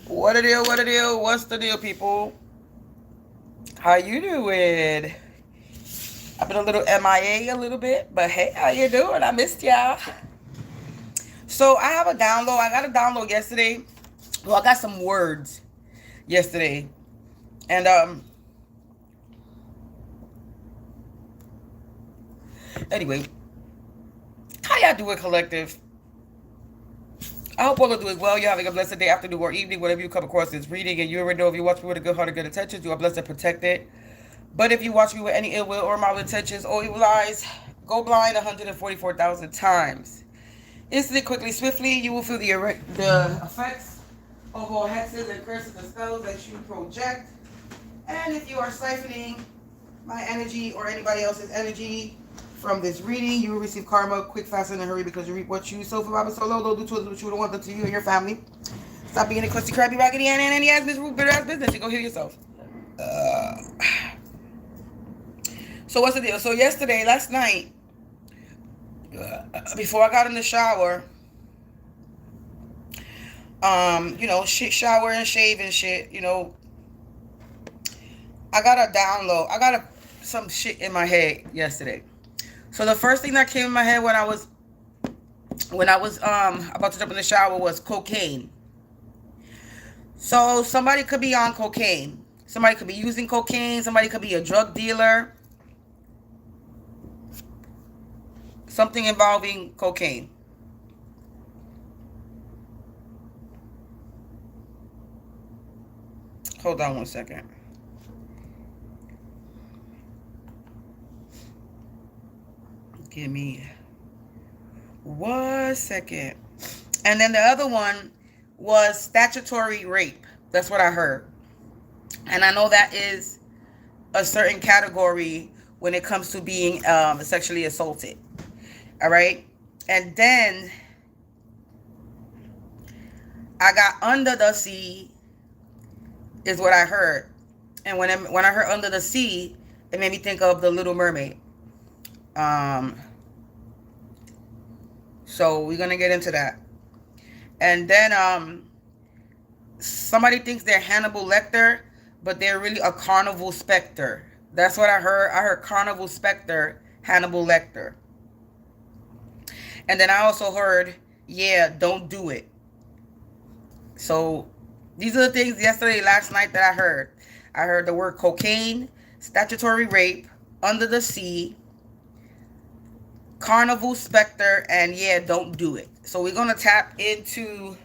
What a deal, what a deal, what's the deal, people? How you doing? I've been a little MIA a little bit, but hey, how you doing? I missed y'all. So I have a download. I got a download yesterday. Well, I got some words yesterday. And anyway, how y'all doing, collective? I hope all of you is well. You're having a blessed day, afternoon, or evening, whatever you come across this reading. And you already know if you watch me with a good heart and good intentions, you are blessed and protected. But if you watch me with any ill will or malintentions or evil eyes, go blind 144,000 times. Instantly, quickly, swiftly, you will feel the effects of all hexes and curses and spells that you project. And if you are siphoning my energy or anybody else's energy from this reading, you will receive karma quick, fast, and in a hurry because you reap what you sow. For Baba Solo, don't do to others what you don't want them to you and your family. Stop being a crusty, crabby, raggedy, and any ass miserable, bitter ass business. You go heal yourself. So what's the deal? So last night, before I got in the shower, shower and shave and shit, I got a download. I got some shit in my head yesterday. So the first thing that came in my head when I was about to jump in the shower was cocaine. So somebody could be on cocaine. Somebody could be using cocaine. Somebody could be a drug dealer. Something involving cocaine. Hold on one second. Give me 1 second. And then the other one was statutory rape. That's what I heard. And I know that is a certain category when it comes to being sexually assaulted. All right. And then I got under the sea is what I heard. And when I heard under the sea, it made me think of the Little Mermaid. So we're going to get into that. And then somebody thinks they're Hannibal Lecter, but they're really a carnival specter. That's what I heard. I heard carnival specter, Hannibal Lecter. And then I also heard, don't do it. So these are the things last night that I heard. I heard the word cocaine, statutory rape, under the sea, carnival specter, and don't do it. So we're going to tap into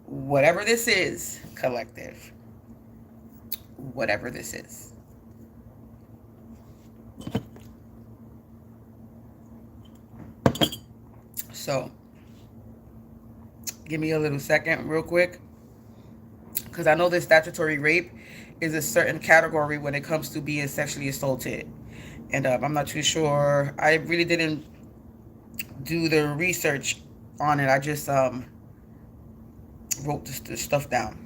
whatever this is, collective. Whatever this is. So, give me a little second real quick. Because I know this statutory rape is a certain category when it comes to being sexually assaulted. And I'm not too sure. I really didn't do the research on it. I just wrote this stuff down.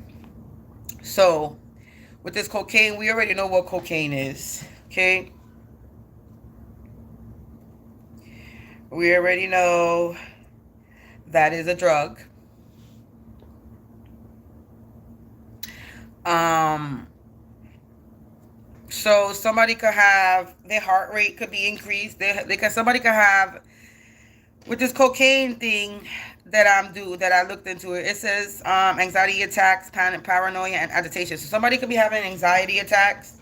So, with this cocaine, we already know what cocaine is. Okay? We already know that is a drug. So somebody could have their heart rate could be increased. Somebody could have with this cocaine thing that I looked into it. It says anxiety attacks, panic, paranoia, and agitation. So somebody could be having anxiety attacks.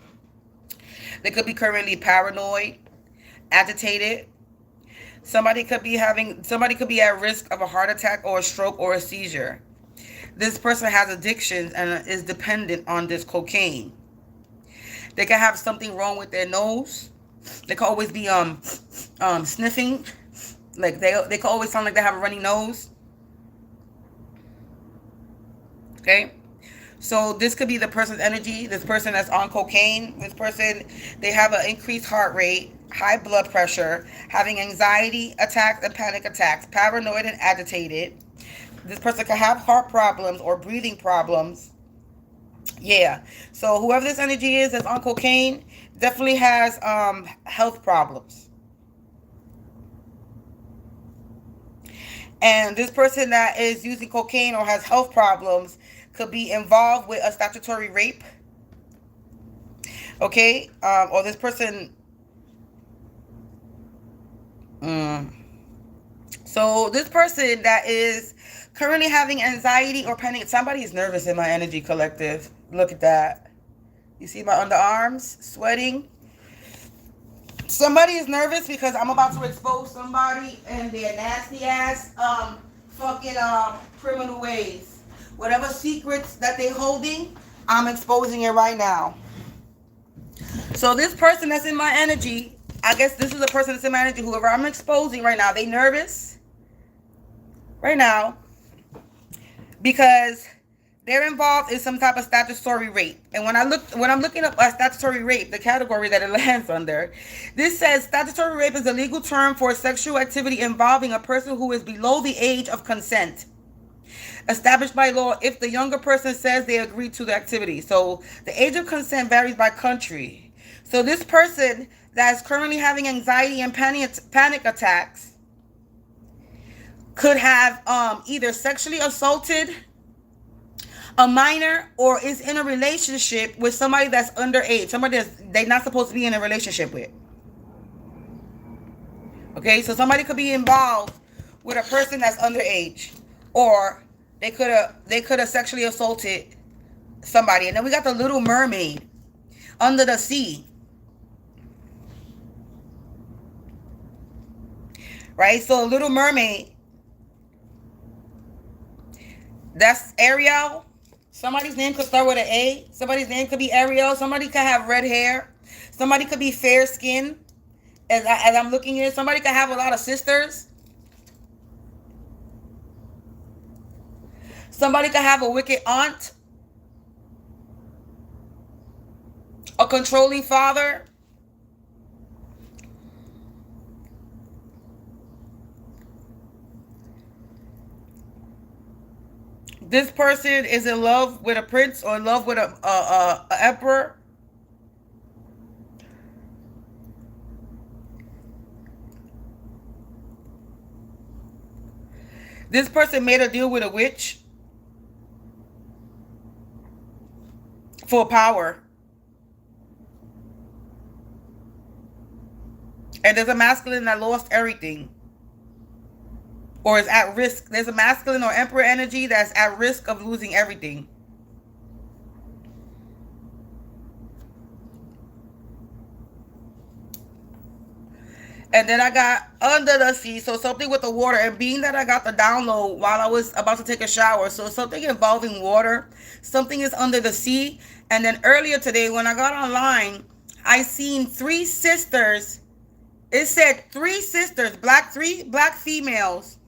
They could be currently paranoid, agitated. Somebody could be at risk of a heart attack or a stroke or a seizure. This person has addictions and is dependent on this cocaine. They can have something wrong with their nose. They can always be sniffing. Like they can always sound like they have a runny nose. Okay? So this could be the person's energy. This person that's on cocaine. This person, they have an increased heart rate, high blood pressure, having anxiety attacks and panic attacks, paranoid and agitated. This person could have heart problems or breathing problems. Yeah. So whoever this energy is that's on cocaine definitely has health problems. And this person that is using cocaine or has health problems could be involved with a statutory rape. Okay, or this person. So this person that is currently having anxiety or panic. Somebody is nervous in my energy collective. Look at that. You see my underarms sweating. Somebody is nervous because I'm about to expose somebody and their nasty ass fucking criminal ways. Whatever secrets that they're holding, I'm exposing it right now. So this person that's in my energy, I guess this is the person that's in my energy, whoever I'm exposing right now, they nervous right now because they're involved in some type of statutory rape. And when I'm looking up a statutory rape, the category that it lands under, this says statutory rape is a legal term for sexual activity involving a person who is below the age of consent, established by law if the younger person says they agree to the activity. So the age of consent varies by country. So this person that is currently having anxiety and panic attacks could have either sexually assaulted a minor or is in a relationship with somebody that's underage, somebody that's they're not supposed to be in a relationship with. Okay, so somebody could be involved with a person that's underage, or they could have sexually assaulted somebody. And then we got the Little Mermaid under the sea. Right? So Little Mermaid, that's Ariel. Somebody's name could start with an A. Somebody's name could be Ariel. Somebody could have red hair. Somebody could be fair skin. As I'm looking at it, somebody could have a lot of sisters. Somebody could have a wicked aunt. A controlling father. This person is in love with a prince or in love with a emperor. This person made a deal with a witch for power. And there's a masculine that lost everything, or is at risk. There's a masculine or emperor energy that's at risk of losing everything. And then I got under the sea, so something with the water. And being that I got the download while I was about to take a shower, so something involving water, something is under the sea. And then earlier today when I got online, I seen 3 sisters. It said 3 sisters, 3 black females,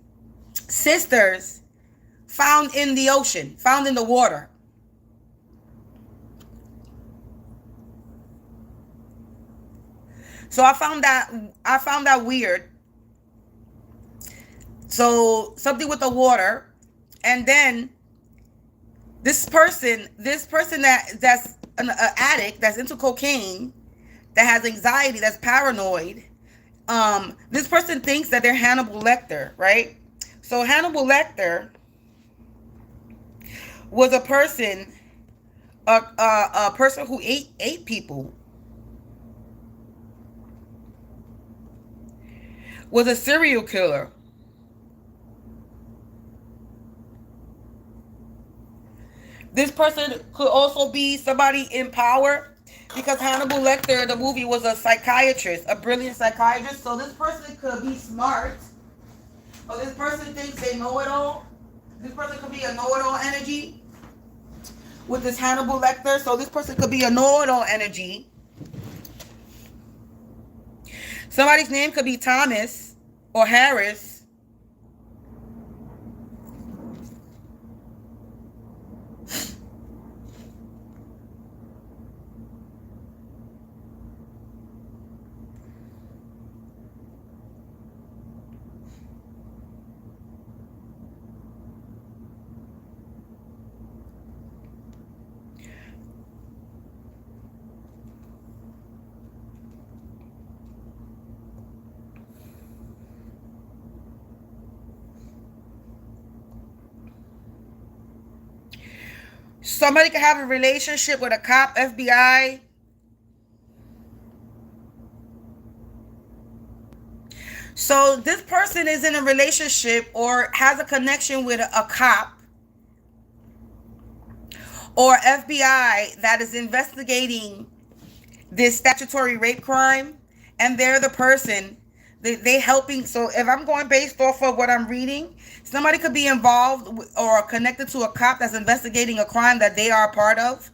sisters, found in the ocean, found in the water. So I found that weird. So something with the water. And then this person that's an addict, that's into cocaine, that has anxiety, that's paranoid. This person thinks that they're Hannibal Lecter, right? So Hannibal Lecter was a person who ate people. Was a serial killer. This person could also be somebody in power, because Hannibal Lecter, the movie, was a psychiatrist, a brilliant psychiatrist. So this person could be smart, or this person thinks they know it all. This person could be a know-it-all energy with this Hannibal Lecter. So this person could be a know-it-all energy. Somebody's name could be Thomas or Harris. Somebody could have a relationship with a cop, FBI. So this person is in a relationship or has a connection with a cop or FBI that is investigating this statutory rape crime, and they're the person they helping. So if I'm going based off of what I'm reading, somebody could be involved or connected to a cop that's investigating a crime that they are a part of.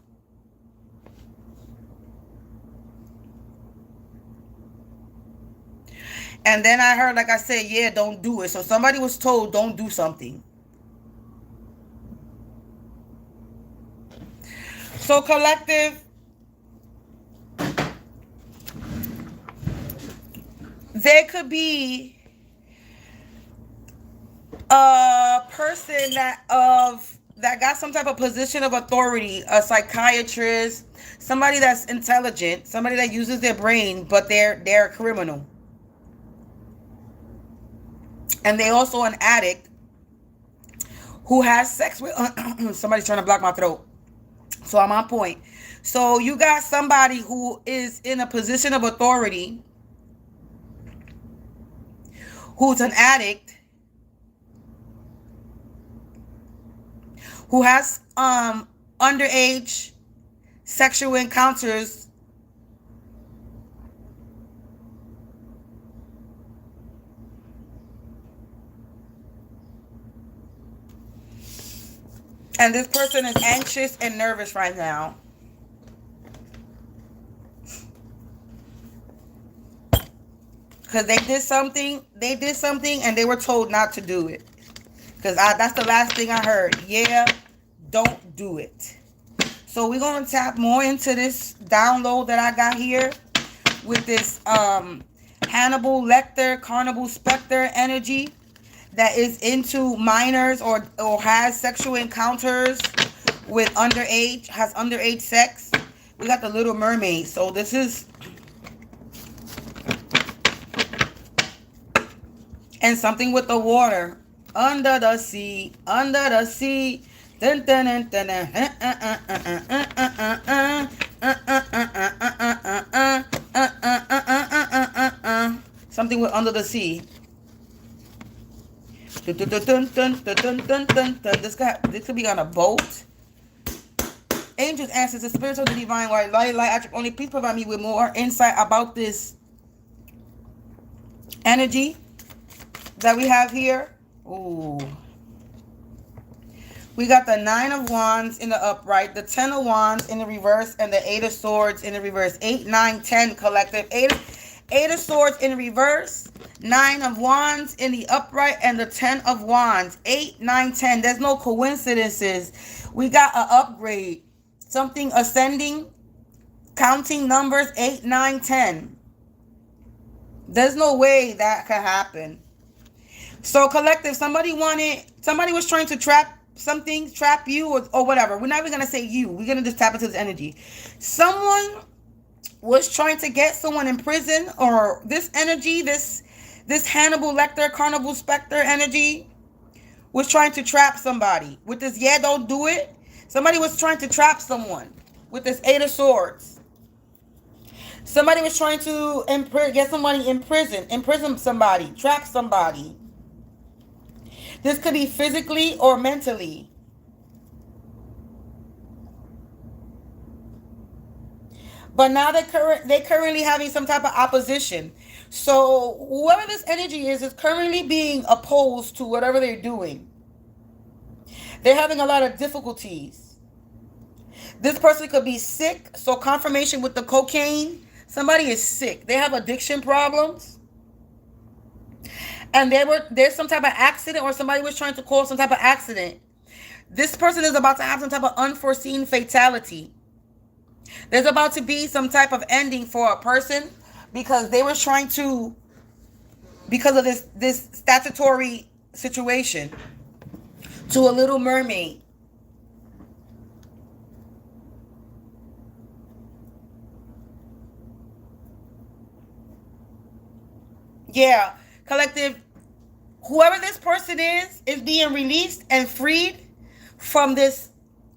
And then I heard, like I said, yeah, don't do it. So somebody was told, don't do something. So collective, there could be a person that got some type of position of authority, a psychiatrist, somebody that's intelligent, somebody that uses their brain, but they're a criminal. And they also an addict who has sex with somebody's trying to block my throat. So I'm on point. So you got somebody who is in a position of authority, who's an addict, who has underage sexual encounters and this person is anxious and nervous right now. Because they did something and they were told not to do it. Because that's the last thing I heard. Yeah, don't do it. So we're going to tap more into this download that I got here with this Hannibal Lecter, Carnival Spectre energy that is into minors or has sexual encounters with underage, has underage sex. We got the Little Mermaid. So this is... And something with the water. Under the sea. Under the sea. Dun, dun, dun, dun, dun. Something with under the sea. This could be on a boat. Angels, answers, the spirits of the divine light, only please provide me with more insight about this energy that we have here. Ooh. We got the 9 of Wands in the upright, the 10 of Wands in the reverse, and the 8 of Swords in the reverse. 8, 9, 10 collective. 8 of Swords in the reverse, 9 of Wands in the upright, and the 10 of Wands. 8, 9, 10. There's no coincidences. We got an upgrade. Something ascending. Counting numbers. 8, 9, 10. There's no way that could happen. So collective, somebody was trying to trap you or whatever. We're not even going to say you. We're going to just tap into this energy. Someone was trying to get someone in prison, or this energy, this Hannibal Lecter, Carnival Spectre energy was trying to trap somebody. With this, yeah, don't do it. Somebody was trying to trap someone with this 8 of Swords. Somebody was trying to get somebody in prison, imprison somebody, trap somebody. This could be physically or mentally. But now they're currently having some type of opposition. So whoever this energy is currently being opposed to whatever they're doing. They're having a lot of difficulties. This person could be sick. So confirmation with the cocaine. Somebody is sick. They have addiction problems. And there's some type of accident, or somebody was trying to cause some type of accident. This person is about to have some type of unforeseen fatality. There's about to be some type of ending for a person because they were trying to, because of this statutory situation, to a Little Mermaid. Yeah, collective, whoever this person is being released and freed from this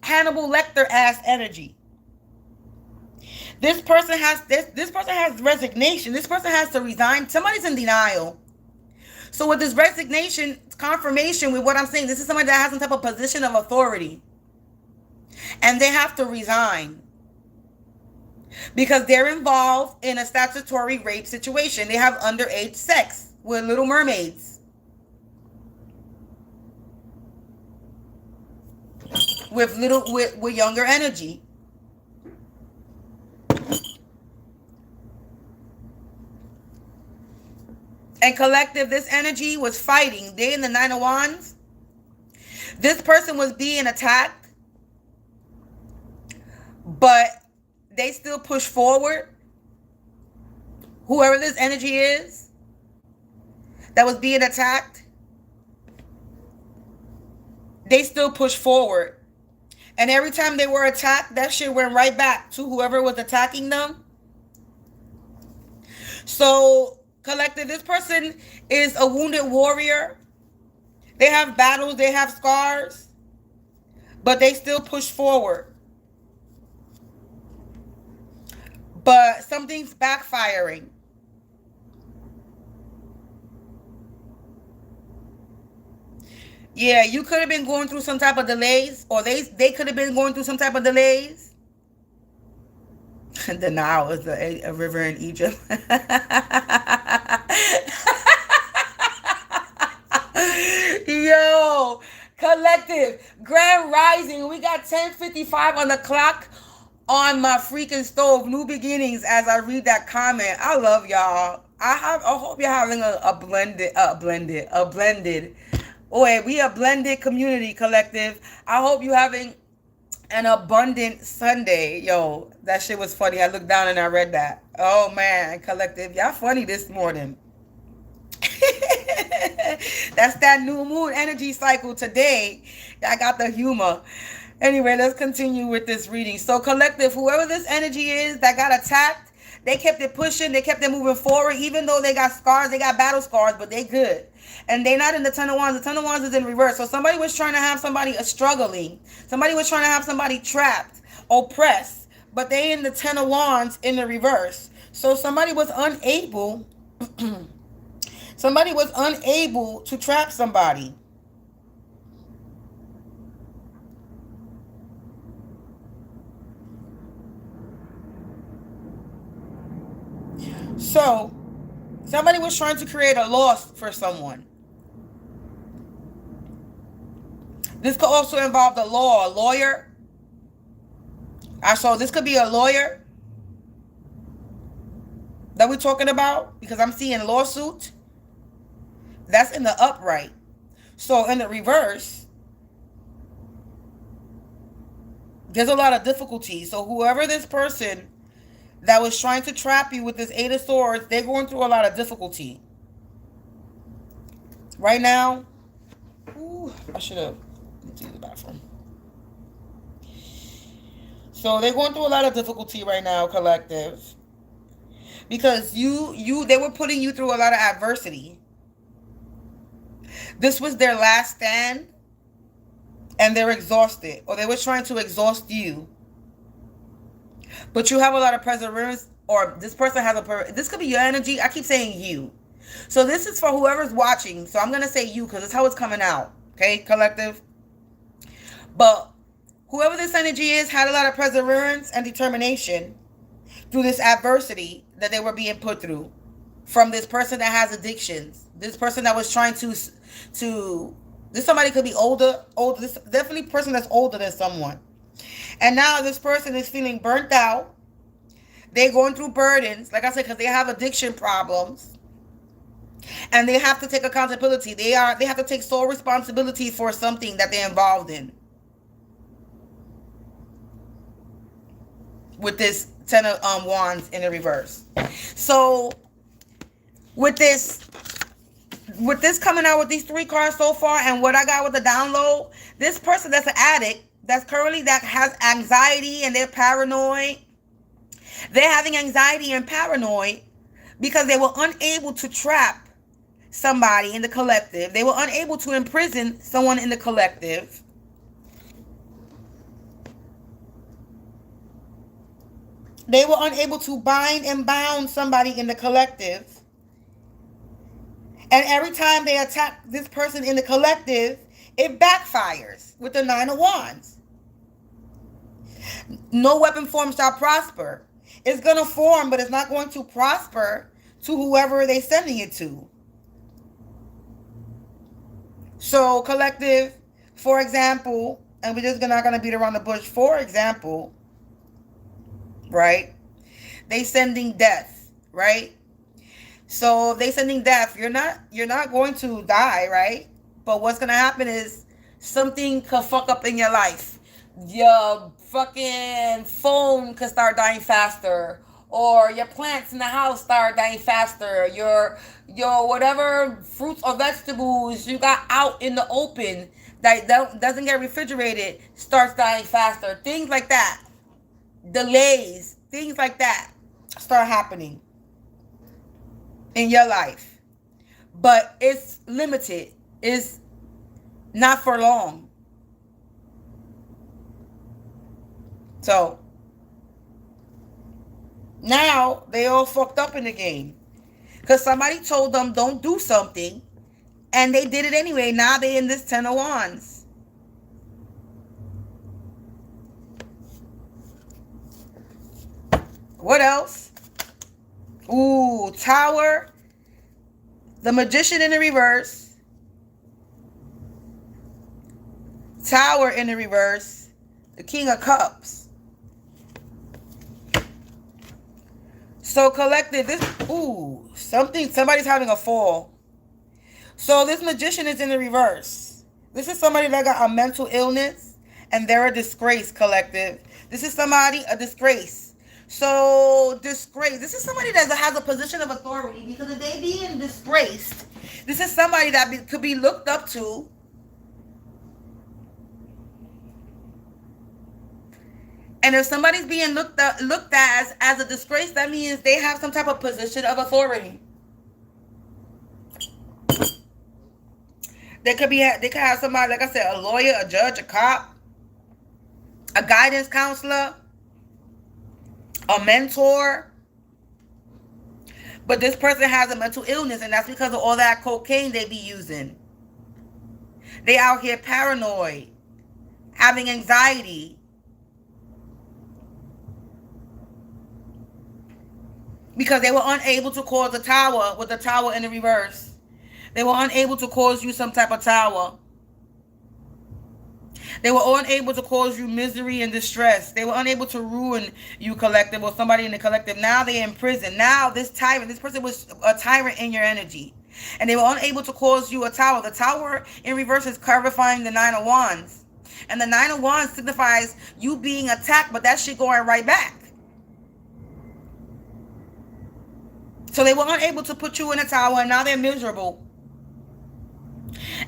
Hannibal Lecter ass energy. This person has this person has resignation. This person has to resign. Somebody's in denial. So with this resignation, confirmation with what I'm saying, this is somebody that has some type of position of authority. And they have to resign. Because they're involved in a statutory rape situation. They have underage sex with little mermaids. With younger energy. And collective, this energy was fighting. They in the Nine of Wands. This person was being attacked. But they still push forward. Whoever this energy is that was being attacked, they still push forward. And every time they were attacked, that shit went right back to whoever was attacking them. So, collective, this person is a wounded warrior. They have battles, they have scars, but they still push forward. But something's backfiring. Yeah, you could have been going through some type of delays, or they could have been going through some type of delays. The Nile is a river in Egypt. Yo, collective, grand rising. We got 10:55 on the clock on my freaking stove. New beginnings. As I read that comment, I love y'all. I hope you're having a blended. Oh, we a blended community, collective. I hope you having an abundant Sunday. Yo, that shit was funny. I looked down and I read that. Oh man, collective, y'all funny this morning. That's that new moon energy cycle today. I got the humor. Anyway, let's continue with this reading. So collective, whoever this energy is that got attacked, they kept it pushing, they kept it moving forward, even though they got scars, they got battle scars, but they good. And they're not in the Ten of Wands. The Ten of Wands is in reverse. So somebody was trying to have somebody struggling. Somebody was trying to have somebody trapped, oppressed, but they in the Ten of Wands in the reverse. So somebody was unable to trap somebody. So somebody was trying to create a loss for someone. This could also involve the law, a lawyer. So this could be a lawyer that we're talking about, because I'm seeing lawsuit. That's in the upright. So in the reverse, there's a lot of difficulty. So whoever this person that was trying to trap you with this Eight of Swords, they're going through a lot of difficulty. Right now, I should have to use the bathroom. So they're going through a lot of difficulty right now, collective. Because they were putting you through a lot of adversity. This was their last stand, and they're exhausted, or they were trying to exhaust you. But you have a lot of perseverance, or this person has this could be your energy. I keep saying you. So this is for whoever's watching. So I'm going to say you, because it's how it's coming out. Okay, collective? But whoever this energy is had a lot of perseverance and determination through this adversity that they were being put through from this person that has addictions. This person that was trying to this somebody could be older. This definitely person that's older than someone. And now this person is feeling burnt out. They're going through burdens, like I said, because they have addiction problems. And they have to take accountability. They have to take sole responsibility for something that they're involved in. With this Ten of Wands in the reverse. So with this coming out with these three cards so far, and what I got with the download, this person that's an addict, that has anxiety and they're paranoid. They're having anxiety and paranoid because they were unable to trap somebody in the collective. They were unable to imprison someone in the collective. They were unable to bind and bound somebody in the collective. And every time they attack this person in the collective, it backfires with the Nine of Wands. No weapon formed shall prosper. It's going to form, but it's not going to prosper to whoever they're sending it to. So, collective, for example, and we're just not going to beat around the bush. For example, right? They sending death, right? So if they sending death, you're not going to die, right? But what's going to happen is something could fuck up in your life. Your fucking phone could start dying faster, or your plants in the house start dying faster. Your whatever fruits or vegetables you got out in the open that doesn't get refrigerated starts dying faster. Things like that. Delays, things like that start happening in your life. But it's limited. It's not for long. So now they all fucked up in the game because somebody told them don't do something and they did it anyway. Now they in this 10 of Wands. What else? Ooh, Tower, the Magician in the reverse, Tower in the reverse, the King of Cups. So collective, somebody's having a fall. So this Magician is in the reverse. This is somebody that got a mental illness and they're a disgrace, collective. This is somebody, a disgrace. So disgrace. This is somebody that has a position of authority, because if they being disgraced, this is somebody that could be looked up to. And if somebody's being looked at as a disgrace, that means they have some type of position of authority. They could have somebody, like I said, a lawyer, a judge, a cop, a guidance counselor, a mentor. But this person has a mental illness, and that's because of all that cocaine they be using. They out here paranoid, having anxiety. Because they were unable to cause a tower with the Tower in the reverse. They were unable to cause you some type of tower. They were unable to cause you misery and distress. They were unable to ruin you, collective, or somebody in the collective. Now they're in prison. Now this person was a tyrant in your energy. And they were unable to cause you a tower. The Tower in reverse is clarifying the Nine of Wands. And the Nine of Wands signifies you being attacked, but that shit going right back. So they were unable to put you in a tower, and now they're miserable.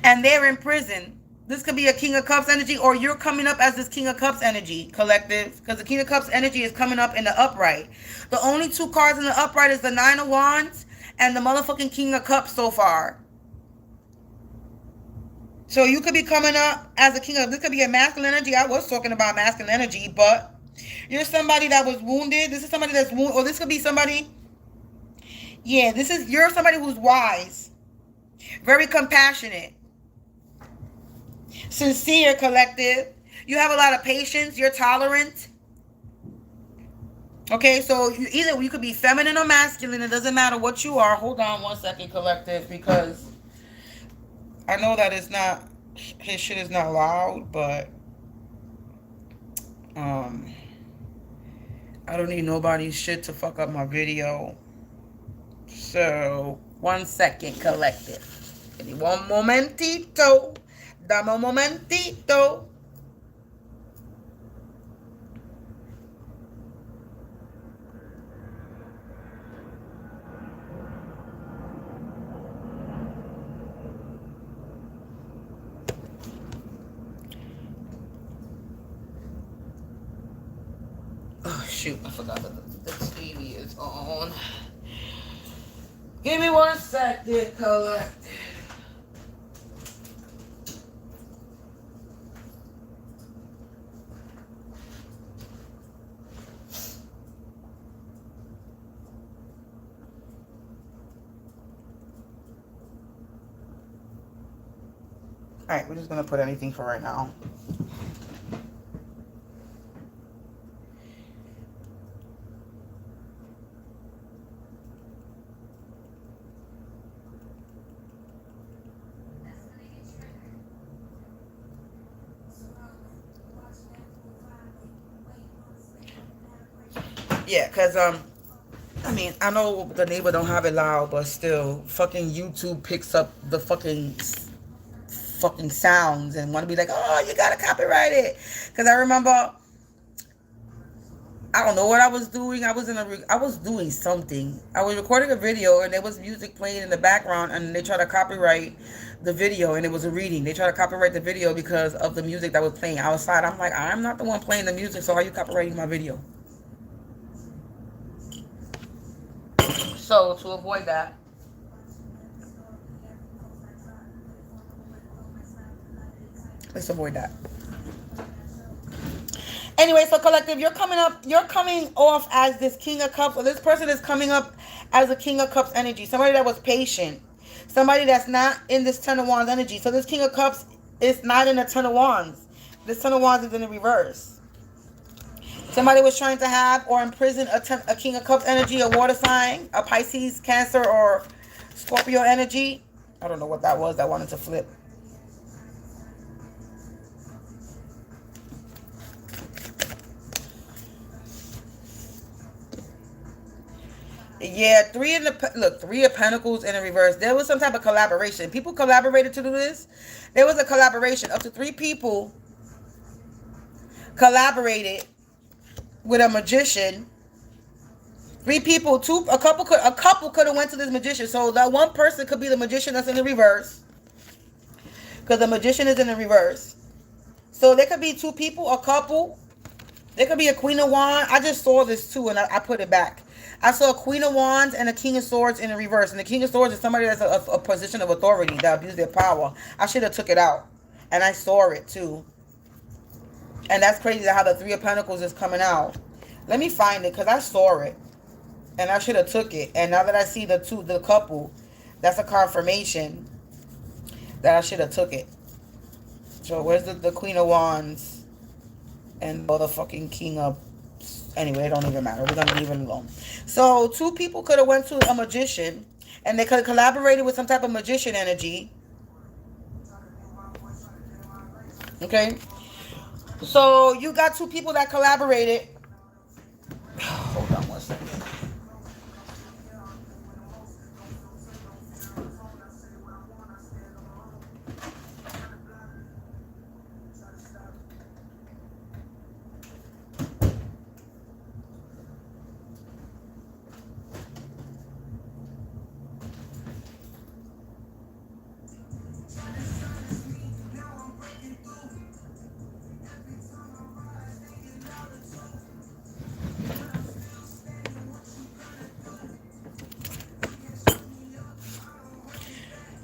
And they're in prison. This could be a King of Cups energy, or you're coming up as this King of Cups energy, collective. Because the King of Cups energy is coming up in the upright. The only two cards in the upright is the Nine of Wands and the motherfucking King of Cups so far. So you could be coming up as a King of... This could be a masculine energy. I was talking about masculine energy, but you're somebody that was wounded. This is somebody that's wounded. Or this could be somebody... Yeah, you're somebody who's wise, very compassionate, sincere, collective. You have a lot of patience. You're tolerant. Okay, so you could be feminine or masculine. It doesn't matter what you are. Hold on one second, collective, because I know that it's not, his shit is not loud, but I don't need nobody's shit to fuck up my video. So, 1 second, collective. Give me one momentito. Dame un momentito. Oh, shoot. I forgot that the TV is on. Give me 1 second, collective. Alright, we're just going to put anything for right now. Yeah, because, I mean, I know the neighbor don't have it loud, but still, fucking YouTube picks up the fucking sounds and want to be like, oh, you gotta copyright it. Because I remember, I don't know what I was doing. I was doing something. I was recording a video and there was music playing in the background and they tried to copyright the video and it was a reading. They tried to copyright the video because of the music that was playing outside. I'm like, I'm not the one playing the music, so how are you copyrighting my video? So to avoid that, let's avoid that. Anyway, so collective, you're coming off as this King of Cups, or this person is coming up as a King of Cups energy. Somebody that was patient. Somebody that's not in this Ten of Wands energy. So this King of Cups is not in the Ten of Wands. This Ten of Wands is in the reverse. Somebody was trying to have or imprison a King of Cups energy, a water sign, a Pisces, Cancer, or Scorpio energy. I don't know what that was that wanted to flip. Yeah, Three of Pentacles in the reverse. There was some type of collaboration. People collaborated to do this. There was a collaboration. Up to 3 people collaborated with a magician. 3 people, a couple could have went to this magician. So that one person could be the magician that's in the reverse, because the magician is in the reverse. So there could be 2 people, a couple. There could be a Queen of Wands. I just saw this too, and I put it back. I saw a Queen of Wands and a King of Swords in the reverse. And the King of Swords is somebody that's a position of authority that abuse their power. I should have took it out, and I saw it too. And that's crazy how the 3 of Pentacles is coming out. Let me find it, because I saw it. And I should have took it. And now that I see the couple, that's a confirmation that I should have took it. So where's the Queen of Wands and the fucking King of... Anyway, it don't even matter. We're going to leave it alone. So 2 people could have went to a magician. And they could have collaborated with some type of magician energy. Okay. So you got 2 people that collaborated. Hold on one second.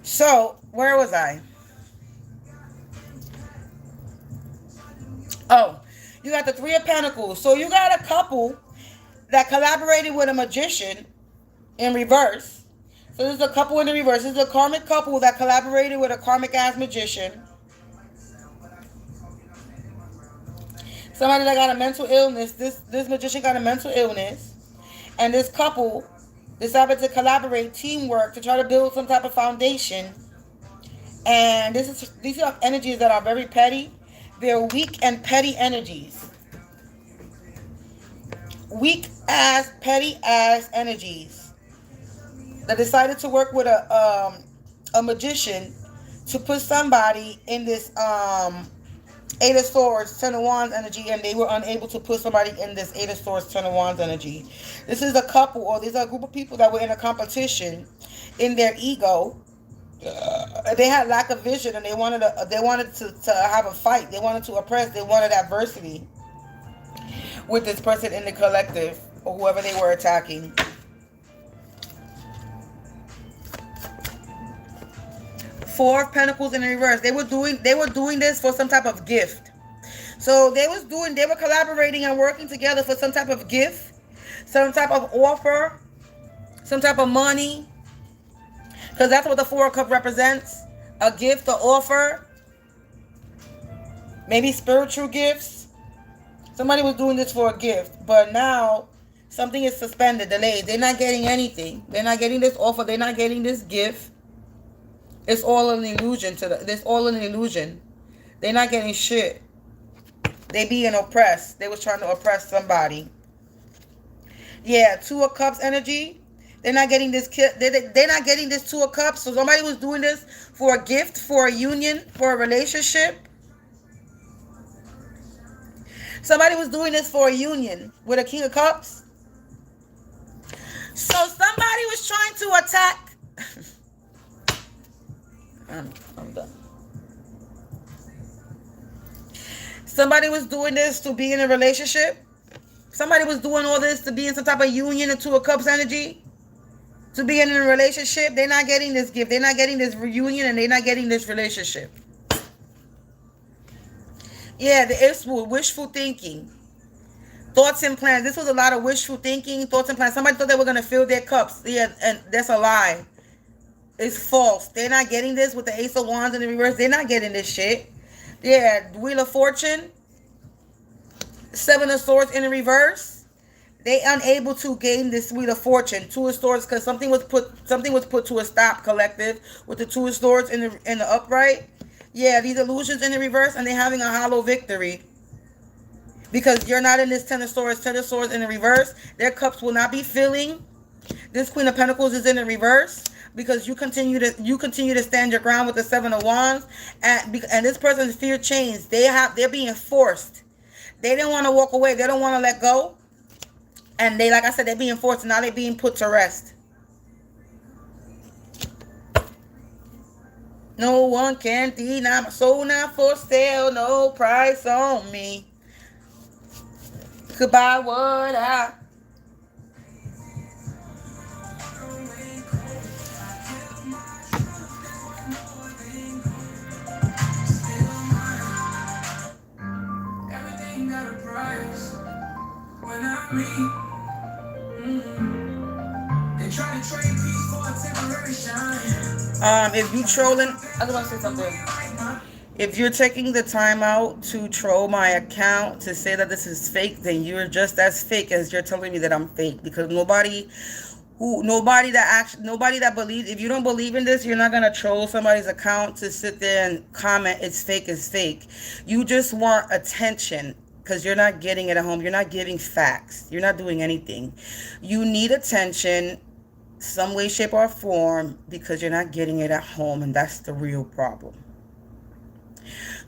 So, where was I? Oh, you got the 3 of Pentacles. So you got a couple that collaborated with a magician in reverse. So there's a couple in the reverse. This is a karmic couple that collaborated with a karmic ass magician. Somebody that got a mental illness. This magician got a mental illness. And this couple decided to collaborate, teamwork, to try to build some type of foundation. And these are energies that are very petty. They're weak and petty energies. Weak ass, petty ass energies. They decided to work with a magician to put somebody in this 8 of Swords, 10 of Wands energy, and they were unable to put somebody in this 8 of Swords, 10 of Wands energy. This is a couple, or these are a group of people that were in a competition in their ego. They had lack of vision, and they wanted to have a fight. They wanted to oppress. They wanted adversity with this person in the collective, or whoever they were attacking. Four of Pentacles in the reverse. They were doing this for some type of gift. So they were collaborating and working together for some type of gift, some type of offer, some type of money. Because that's what the Four of Cups represents. A gift, an offer. Maybe spiritual gifts. Somebody was doing this for a gift, but now something is suspended, delayed. They're not getting anything. They're not getting this offer. They're not getting this gift. It's all an illusion to them. It's all an illusion. They're not getting shit. They being oppressed. They was trying to oppress somebody. Yeah, Two of Cups energy. They're not getting this. They're not getting this Two of Cups. So somebody was doing this for a gift, for a union, for a relationship. Somebody was doing this for a union with a King of Cups. So somebody was trying to attack. I'm done. Somebody was doing this to be in a relationship. Somebody was doing all this to be in some type of union, a Two of Cups energy. To be in a relationship. They're not getting this gift. They're not getting this reunion, and they're not getting this relationship. Yeah, it's wishful thinking. Thoughts and plans. This was a lot of wishful thinking, thoughts and plans. Somebody thought they were going to fill their cups. Yeah, and that's a lie. It's false. They're not getting this with the Ace of Wands in the reverse. They're not getting this shit. Yeah, Wheel of Fortune. Seven of Swords in the reverse. They unable to gain this Wheel of Fortune. Two of Swords, because something was put to a stop, collective, with the Two of Swords in the upright. Yeah, these illusions in the reverse, and they're having a hollow victory. Because you're not in this Ten of Swords in the reverse. Their cups will not be filling. This Queen of Pentacles is in the reverse. Because you continue to stand your ground with the Seven of Wands. And this person's fear chains. They're being forced. They didn't want to walk away. They don't want to let go. And like I said, they're being forced. Now they're being put to rest. No one can deny my soul, not for sale, no price on me. Could buy what I. Everything got a price. When I meet, they try to trade peace for a temporary shine. If you trolling, I was about to say something. If you're taking the time out to troll my account to say that this is fake, then you're just as fake as you're telling me that I'm fake. Because nobody that believes, if you don't believe in this, you're not gonna troll somebody's account to sit there and comment it's fake. You just want attention. Because you're not getting it at home. You're not giving facts. You're not doing anything. You need attention some way, shape, or form because you're not getting it at home. And that's the real problem.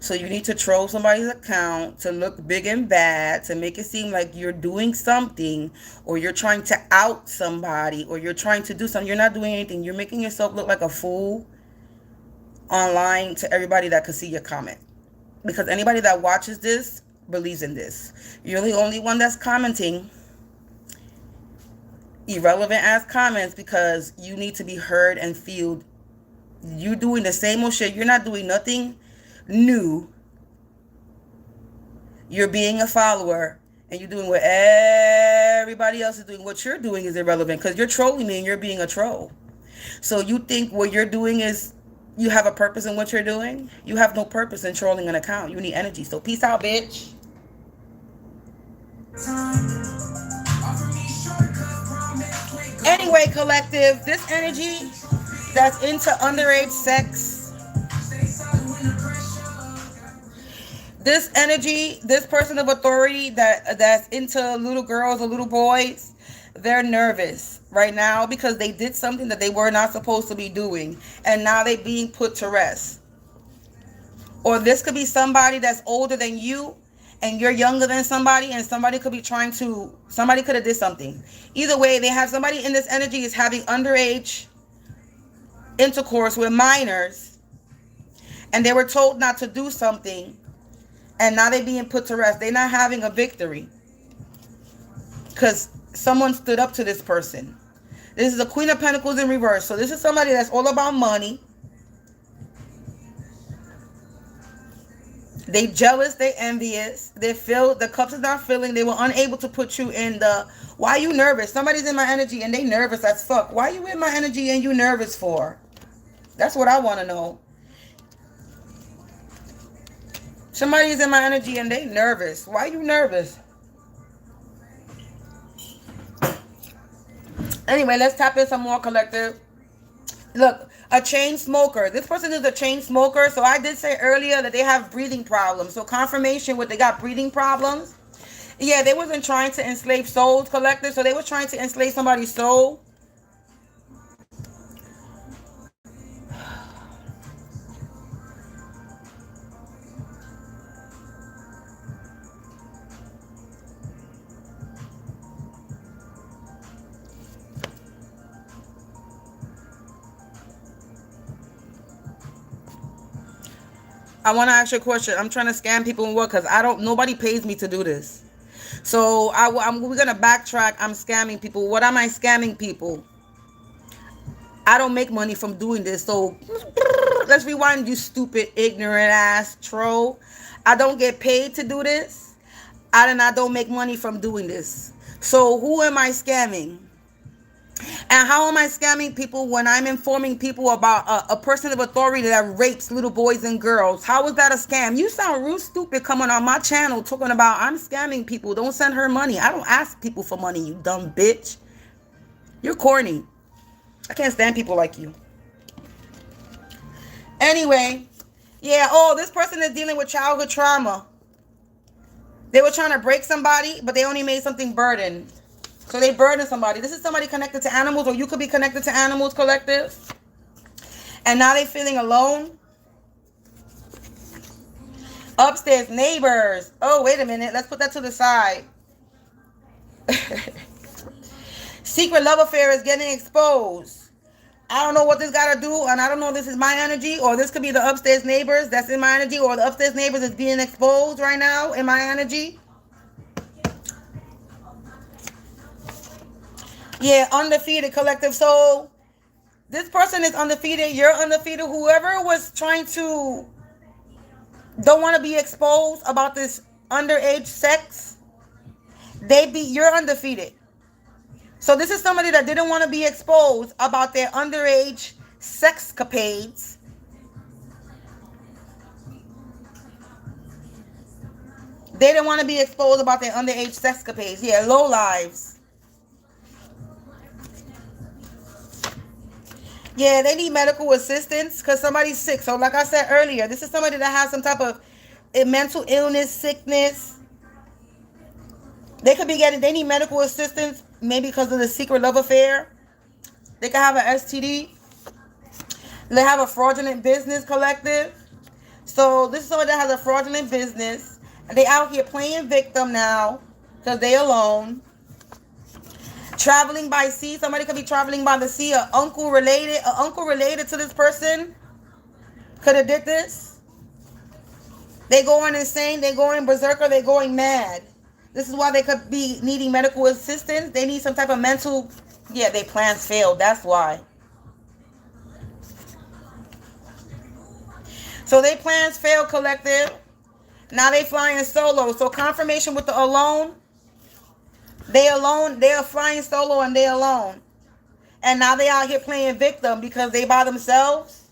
So you need to troll somebody's account to look big and bad, to make it seem like you're doing something, or you're trying to out somebody, or you're trying to do something. You're not doing anything. You're making yourself look like a fool online to everybody that could see your comment. Because anybody that watches this believes in this. You're the only one that's commenting irrelevant ass comments because you need to be heard and feel. You doing the same old shit. You're not doing nothing new. You're being a follower and you're doing what everybody else is doing. What you're doing is irrelevant because you're trolling me and you're being a troll. So you think what you're doing is you have a purpose in what you're doing? You have no purpose in trolling an account. You need energy. So peace out, bitch. Anyway, collective, this energy that's into underage sex, this energy, this person of authority that's into little girls or little boys, they're nervous right now because they did something that they were not supposed to be doing, and now they're being put to rest. Or this could be somebody that's older than you and you're younger than somebody, and somebody could have did something. Either way, they have somebody in this energy is having underage intercourse with minors, and they were told not to do something, and now they're being put to rest. They're not having a victory because someone stood up to this person. This is a Queen of Pentacles in reverse. So this is somebody that's all about money. They jealous, they envious, they feel the cups is not filling, they were unable to put you in the, why are you nervous? Somebody's in my energy and they nervous as fuck. Why are you in my energy and you nervous for? That's what I want to know. Somebody's in my energy and they nervous. Why are you nervous? Anyway, let's tap in some more, collective. Look, a chain smoker. This person is a chain smoker. So I did say earlier that they have breathing problems. So confirmation with they got breathing problems. Yeah, they wasn't trying to enslave souls, collective. So they were trying to enslave somebody's soul. I want to ask you a question. I'm trying to scam people and what? Because nobody pays me to do this. So we're going to backtrack. I'm scamming people. What am I scamming people? I don't make money from doing this. So let's rewind, you stupid, ignorant ass troll. I don't get paid to do this. I don't make money from doing this. So who am I scamming? And how am I scamming people when I'm informing people about a person of authority that rapes little boys and girls? How is that a scam? You sound real stupid coming on my channel talking about I'm scamming people. Don't send her money. I don't ask people for money, you dumb bitch. You're corny. I can't stand people like you. Anyway, yeah, this person is dealing with childhood trauma. They were trying to break somebody, but they only made something burden. So they burden somebody. This is somebody connected to animals, or you could be connected to animals, collective. And now they're feeling alone. Upstairs neighbors. Oh, wait a minute. Let's put that to the side. Secret love affair is getting exposed. I don't know what this got to do, and I don't know if this is my energy, or this could be the upstairs neighbors that's in my energy, or the upstairs neighbors is being exposed right now in my energy. Yeah, undefeated, collective. So this person is undefeated. You're undefeated. Whoever was trying to don't want to be exposed about this underage sex, you're undefeated. So this is somebody that didn't want to be exposed about their underage sexcapades. They didn't want to be exposed about their underage sexcapades. Yeah, low lives. Yeah, they need medical assistance because somebody's sick. So like I said earlier, this is somebody that has some type of mental illness, sickness. They need medical assistance, maybe because of the secret love affair. They could have an STD. They have a fraudulent business, collective. So this is somebody that has a fraudulent business. And they out here playing victim now because they alone. Traveling by sea. Somebody could be traveling by the sea. An uncle related to this person could have did this. They going insane. They going berserker. They going mad. This is why they could be needing medical assistance. They need some type of mental. Yeah, their plans failed. That's why. So their plans failed, collective. Now they flying solo. So confirmation with the alone. They alone, they are flying solo and they alone. And now they out here playing victim because they by themselves.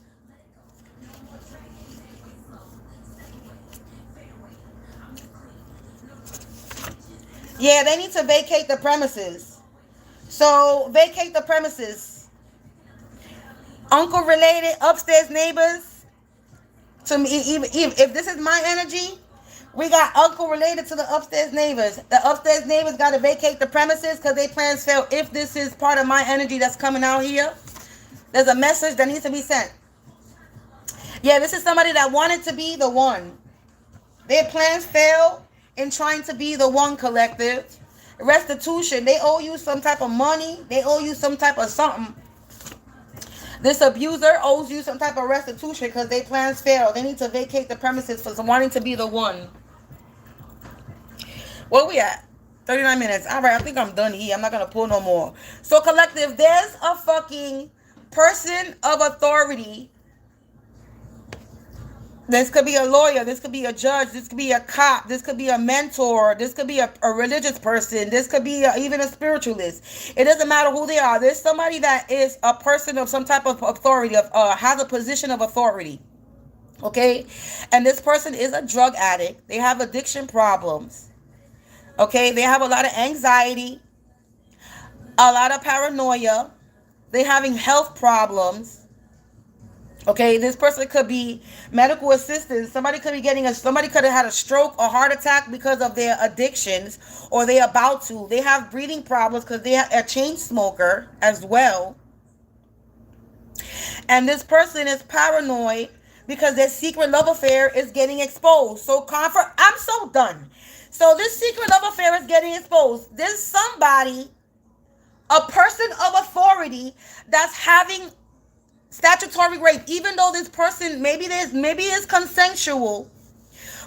Yeah, they need to vacate the premises. So vacate the premises. Uncle related, upstairs neighbors. To me, if this is my energy, we got uncle related to the upstairs neighbors. The upstairs neighbors got to vacate the premises because they plans fail. If this is part of my energy that's coming out here, there's a message that needs to be sent. Yeah, this is somebody that wanted to be the one. Their plans fail in trying to be the one, collective. Restitution. They owe you some type of money. They owe you some type of something. This abuser owes you some type of restitution because their plans fail. They need to vacate the premises for wanting to be the one. Where we at? 39 minutes. All right, I think I'm done here. I'm not going to pull no more. So, collective, there's a fucking person of authority. This could be a lawyer. This could be a judge. This could be a cop. This could be a mentor. This could be a religious person. This could be even a spiritualist. It doesn't matter who they are. There's somebody that is a person of some type of authority, has a position of authority. Okay? And this person is a drug addict. They have addiction problems. Okay? They have a lot of anxiety, a lot of paranoia. They're having health problems. Okay, this person could be medical assistance. Somebody could be somebody could have had a stroke or heart attack because of their addictions, or they're about to. They have breathing problems because they are a chain smoker as well. And this person is paranoid because their secret love affair is getting exposed. So I'm so done. So this secret love affair is getting exposed. There's somebody, a person of authority, that's having statutory rape, even though this person maybe it's consensual,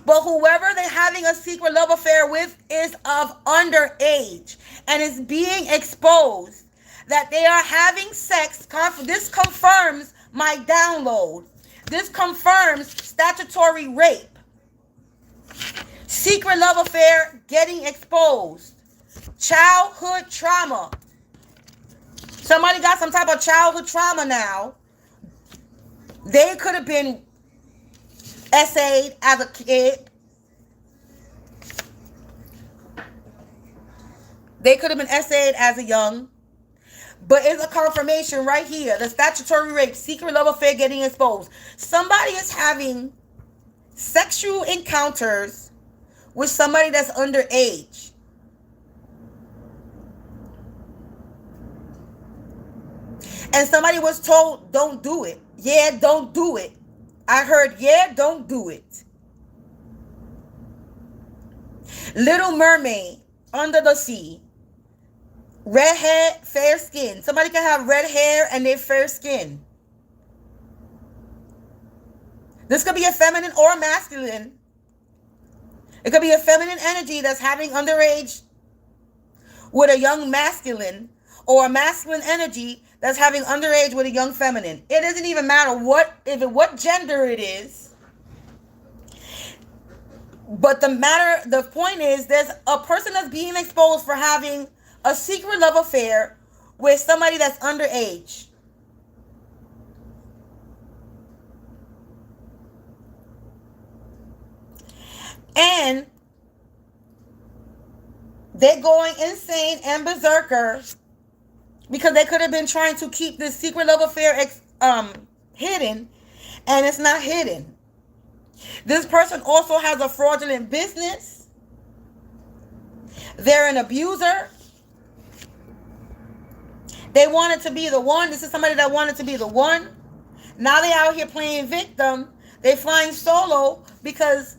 but whoever they're having a secret love affair with is of underage and is being exposed that they are having sex. This confirms my download. This confirms statutory rape. Secret love affair getting exposed. Childhood trauma. Somebody got some type of childhood trauma now. They could have been essayed as a kid. They could have been essayed as a young. But it's a confirmation right here. The statutory rape, secret love affair getting exposed. Somebody is having sexual encounters with somebody that's underage. And somebody was told, don't do it. Yeah, don't do it. I heard, yeah, don't do it. Little Mermaid, Under the Sea. Red hair, fair skin. Somebody can have red hair and they're fair skin. This could be a feminine or a masculine. It could be a feminine energy that's having underage with a young masculine, or a masculine energy that's having underage with a young feminine. It doesn't even matter what gender it is. But the point is, there's a person that's being exposed for having a secret love affair with somebody that's underage. And they're going insane and berserker because they could have been trying to keep this secret love affair hidden, and it's not hidden. This person also has a fraudulent business. They're an abuser. They wanted to be the one. This is somebody that wanted to be the one. Now they out here playing victim. They flying solo because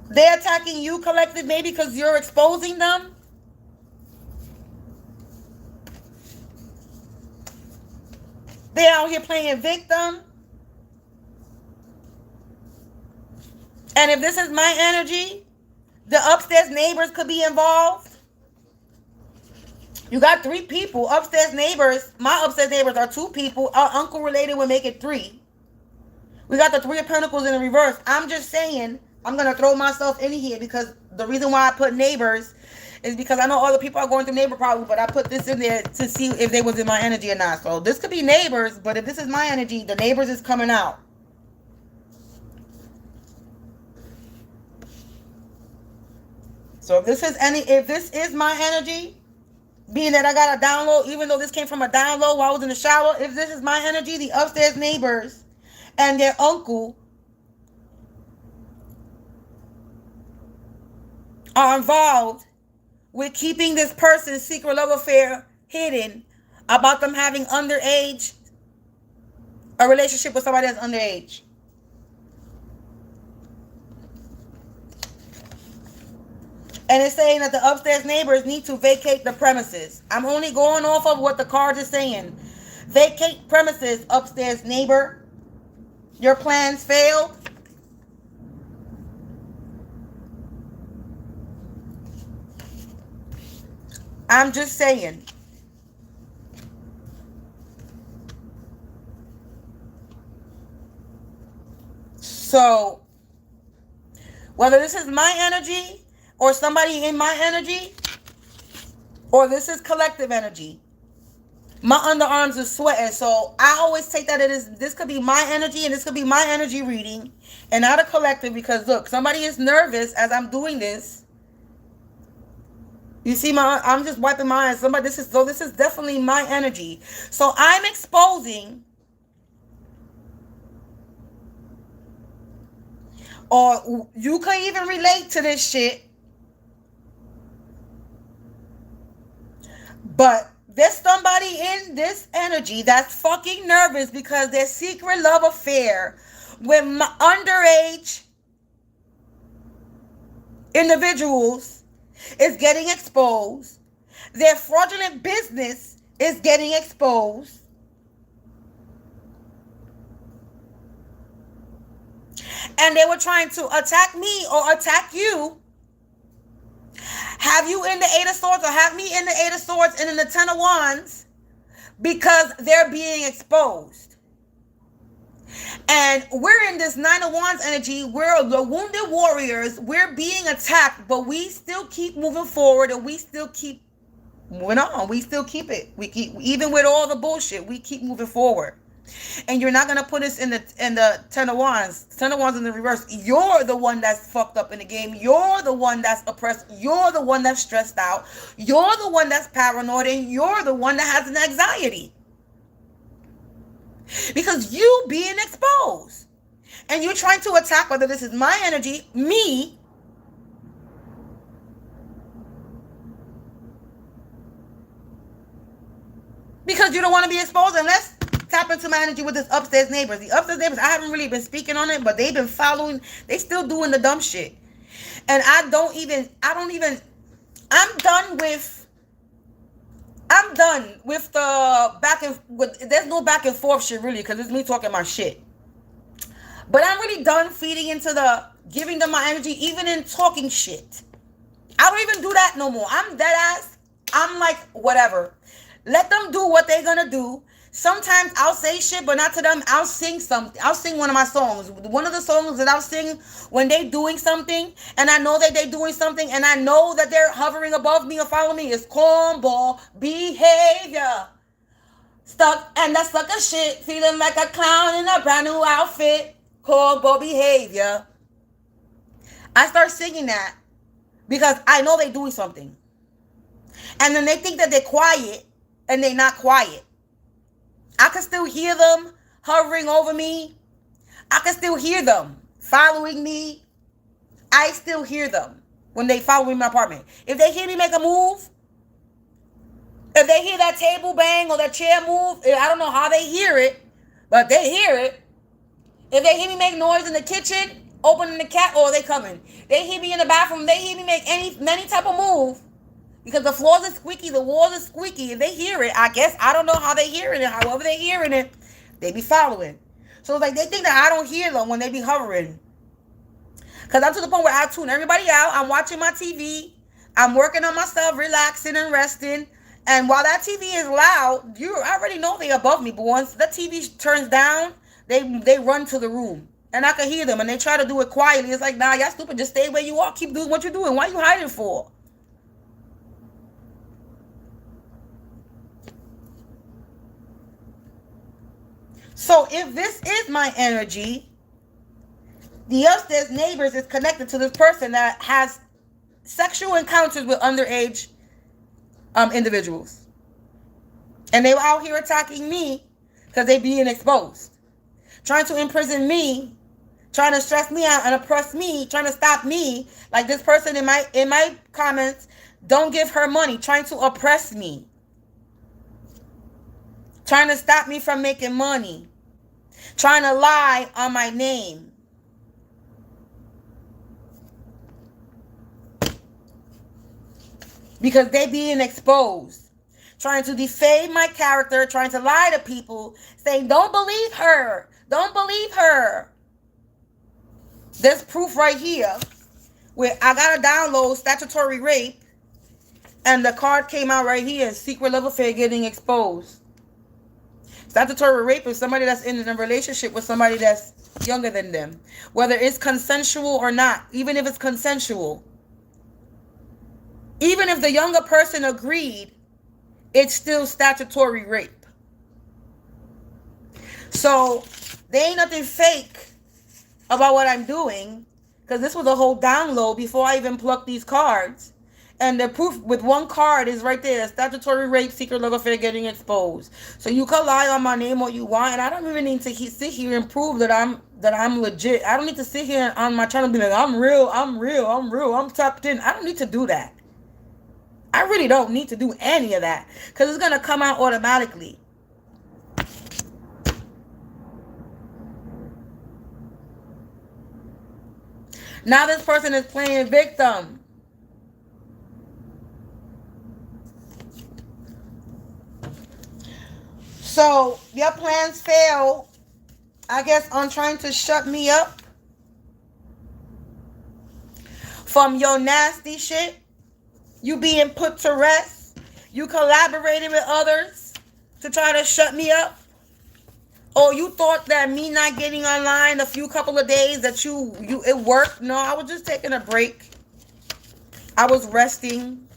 they're attacking you, collective, maybe because you're exposing them. They're out here playing victim. And if this is my energy, the upstairs neighbors could be involved. You got 3 people, upstairs neighbors. My upstairs neighbors are 2 people. Our uncle related would make it 3. We got the 3 of Pentacles in the reverse. I'm just saying, I'm going to throw myself in here because the reason why I put neighbors is because I know other people are going through neighbor problems, but I put this in there to see if they was in my energy or not. So this could be neighbors, but if this is my energy, the neighbors is coming out. So if this is my energy, being that I got a download, even though this came from a download while I was in the shower, if this is my energy, the upstairs neighbors and their uncle are involved with keeping this person's secret love affair hidden about them having underage, a relationship with somebody that's underage. And it's saying that the upstairs neighbors need to vacate the premises. I'm only going off of what the card is saying. Vacate premises, upstairs neighbor. Your plans failed. I'm just saying. So, whether this is my energy or somebody in my energy, or this is collective energy, My underarms are sweating, so I always take that this could be my energy and this could be my energy reading and not a collective, because look, somebody is nervous as I'm doing this. You see I'm just wiping my eyes. This is definitely my energy. So I'm exposing, or you could even relate to this shit, but there's somebody in this energy that's fucking nervous because their secret love affair with underage individuals is getting exposed. Their fraudulent business is getting exposed. And they were trying to attack me or attack you. Have you in the Eight of Swords or have me in the Eight of Swords and in the Ten of Wands, because they're being exposed. And we're in this Nine of Wands energy. We're the wounded warriors. We're being attacked, but we still keep moving forward and we still keep moving on. We still keep it. We keep, even with all the bullshit, we keep moving forward. And you're not gonna put us in the Ten of Wands. Ten of Wands in the reverse. You're the one that's fucked up in the game. You're the one that's oppressed. You're the one that's stressed out. You're the one that's paranoid, and you're the one that has an anxiety. Because you being exposed. And you're trying to attack whether this is my energy, me, because you don't want to be exposed. And let's tap into my energy with this upstairs neighbors. The upstairs neighbors, I haven't really been speaking on it, but they've been following. They still doing the dumb shit. And I'm done with the there's no back and forth shit really, because it's me talking my shit. But I'm really done feeding into giving them my energy, even in talking shit. I don't even do that no more. I'm dead ass. I'm like, whatever. Let them do what they're gonna do. Sometimes I'll say shit, but not to them. I'll sing something. I'll sing one of my songs. One of the songs that I'll sing when they doing something, and I know that they doing something, and I know that they're hovering above me or following me, is cornball behavior. Stuck and that sucker shit, feeling like a clown in a brand new outfit. Cornball behavior. I start singing that because I know they're doing something. And then they think that they're quiet, and they're not quiet. I can still hear them hovering over me. I can still hear them following me. I still hear them when they follow me in my apartment. If they hear me make a move, if they hear that table bang or that chair move, I don't know how they hear it, but they hear it. If they hear me make noise in the kitchen, opening the cat, or they coming. They hear me in the bathroom. They hear me make any type of move. Because the floors are squeaky, the walls are squeaky. If they hear it, I guess, I don't know how they hearing it. However they hearing it, they be following. So it's like they think that I don't hear them when they be hovering. Because I'm to the point where I tune everybody out. I'm watching my TV. I'm working on myself, relaxing and resting. And while that TV is loud, I already know they're above me. But once the TV turns down, they run to the room. And I can hear them. And they try to do it quietly. It's like, nah, y'all stupid. Just stay where you are. Keep doing what you're doing. Why are you hiding for? So if this is my energy, the upstairs neighbors is connected to this person that has sexual encounters with underage individuals. And they were out here attacking me because they being exposed. Trying to imprison me, trying to stress me out and oppress me, trying to stop me. Like this person in my comments, don't give her money, trying to oppress me. Trying to stop me from making money. Trying to lie on my name. Because they being exposed. Trying to defame my character. Trying to lie to people. Saying, don't believe her. Don't believe her. There's proof right here. Where I got to download statutory rape. And the card came out right here. Secret love affair getting exposed. Statutory rape is somebody that's in a relationship with somebody that's younger than them. Whether it's consensual or not. Even if it's consensual. Even if the younger person agreed it's still statutory rape. So there ain't nothing fake about what I'm doing, because this was a whole download before I even plucked these cards. And the proof with one card is right there. Statutory rape, secret love affair getting exposed. So you can lie on my name all you want, and I don't even need to sit here and prove that I'm legit. I don't need to sit here on my channel and be like, I'm real, I'm tapped in. I don't need to do that. I really don't need to do any of that, because it's gonna come out automatically. Now this person is playing victim. So your plans fail, I guess, on trying to shut me up from your nasty shit. You being put to rest. You collaborating with others to try to shut me up. Or you thought that me not getting online a few couple of days that it worked. No, I was just taking a break. I was resting.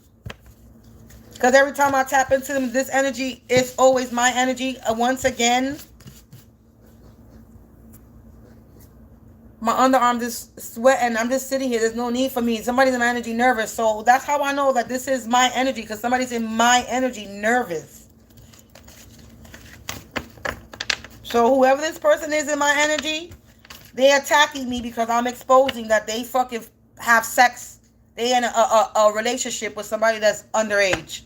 Because every time I tap into this energy, it's always my energy. Once again, my underarm just sweating. I'm just sitting here. There's no need for me. Somebody's in my energy nervous. So that's how I know that this is my energy, because somebody's in my energy nervous. So whoever this person is in my energy, they're attacking me because I'm exposing that they fucking have sex. They in a relationship with somebody that's underage.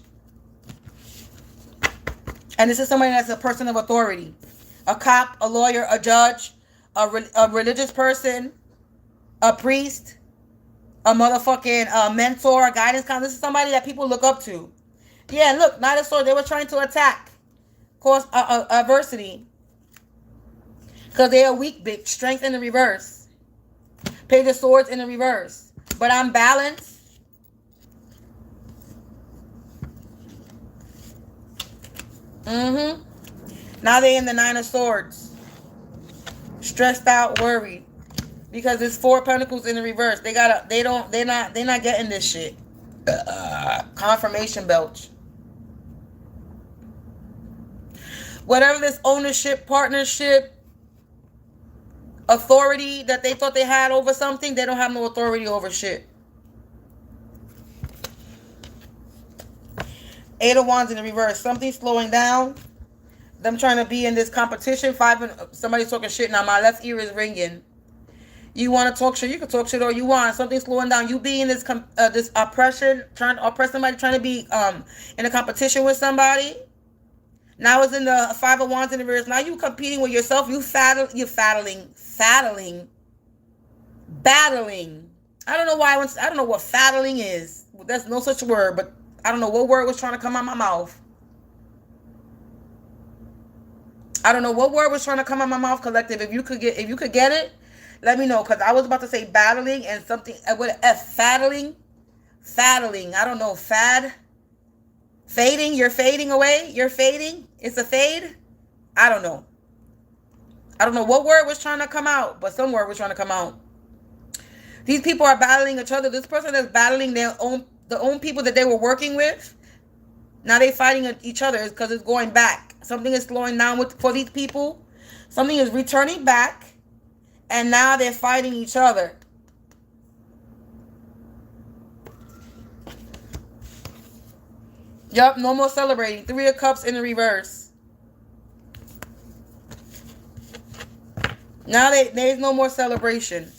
And this is somebody that's a person of authority. A cop, a lawyer, a judge, a religious person, a priest, a motherfucking mentor, a guidance counselor. This is somebody that people look up to. Yeah, look, Knight of Swords, they were trying to attack, cause adversity. Because they are weak, bitch. Strength in the reverse. Page of Swords in the reverse. But I'm balanced. Now they in the Nine of Swords. Stressed out, worried. Because it's 4 Pentacles in the reverse. They're not getting this shit. Confirmation belch. Whatever this ownership, partnership, authority that they thought they had over something, they don't have no authority over shit. 8 of Wands in the reverse. Something slowing down. Them trying to be in this competition. Somebody's talking shit. Now my left ear is ringing. You want to talk shit? You can talk shit all you want. Something slowing down. You be in this this oppression, trying to oppress somebody, trying to be in a competition with somebody. Now it's in the 5 of Wands in the reverse. Now you competing with yourself. You're battling. I don't know why. I don't know what fattling is. There's no such word, but I don't know what word was trying to come out my mouth. I don't know what word was trying to come out my mouth, collective. If you could get it, let me know. Because I was about to say battling and something with F. Fattling. I don't know. Fading. You're fading away. You're fading. It's a fade. I don't know. I don't know what word was trying to come out, but some word was trying to come out. These people are battling each other. This person is battling the own people that they were working with. Now they're fighting each other because it's going back. Something is slowing down for these people. Something is returning back. And now they're fighting each other. Yup, no more celebrating. 3 of Cups in the reverse. Now there's no more celebration.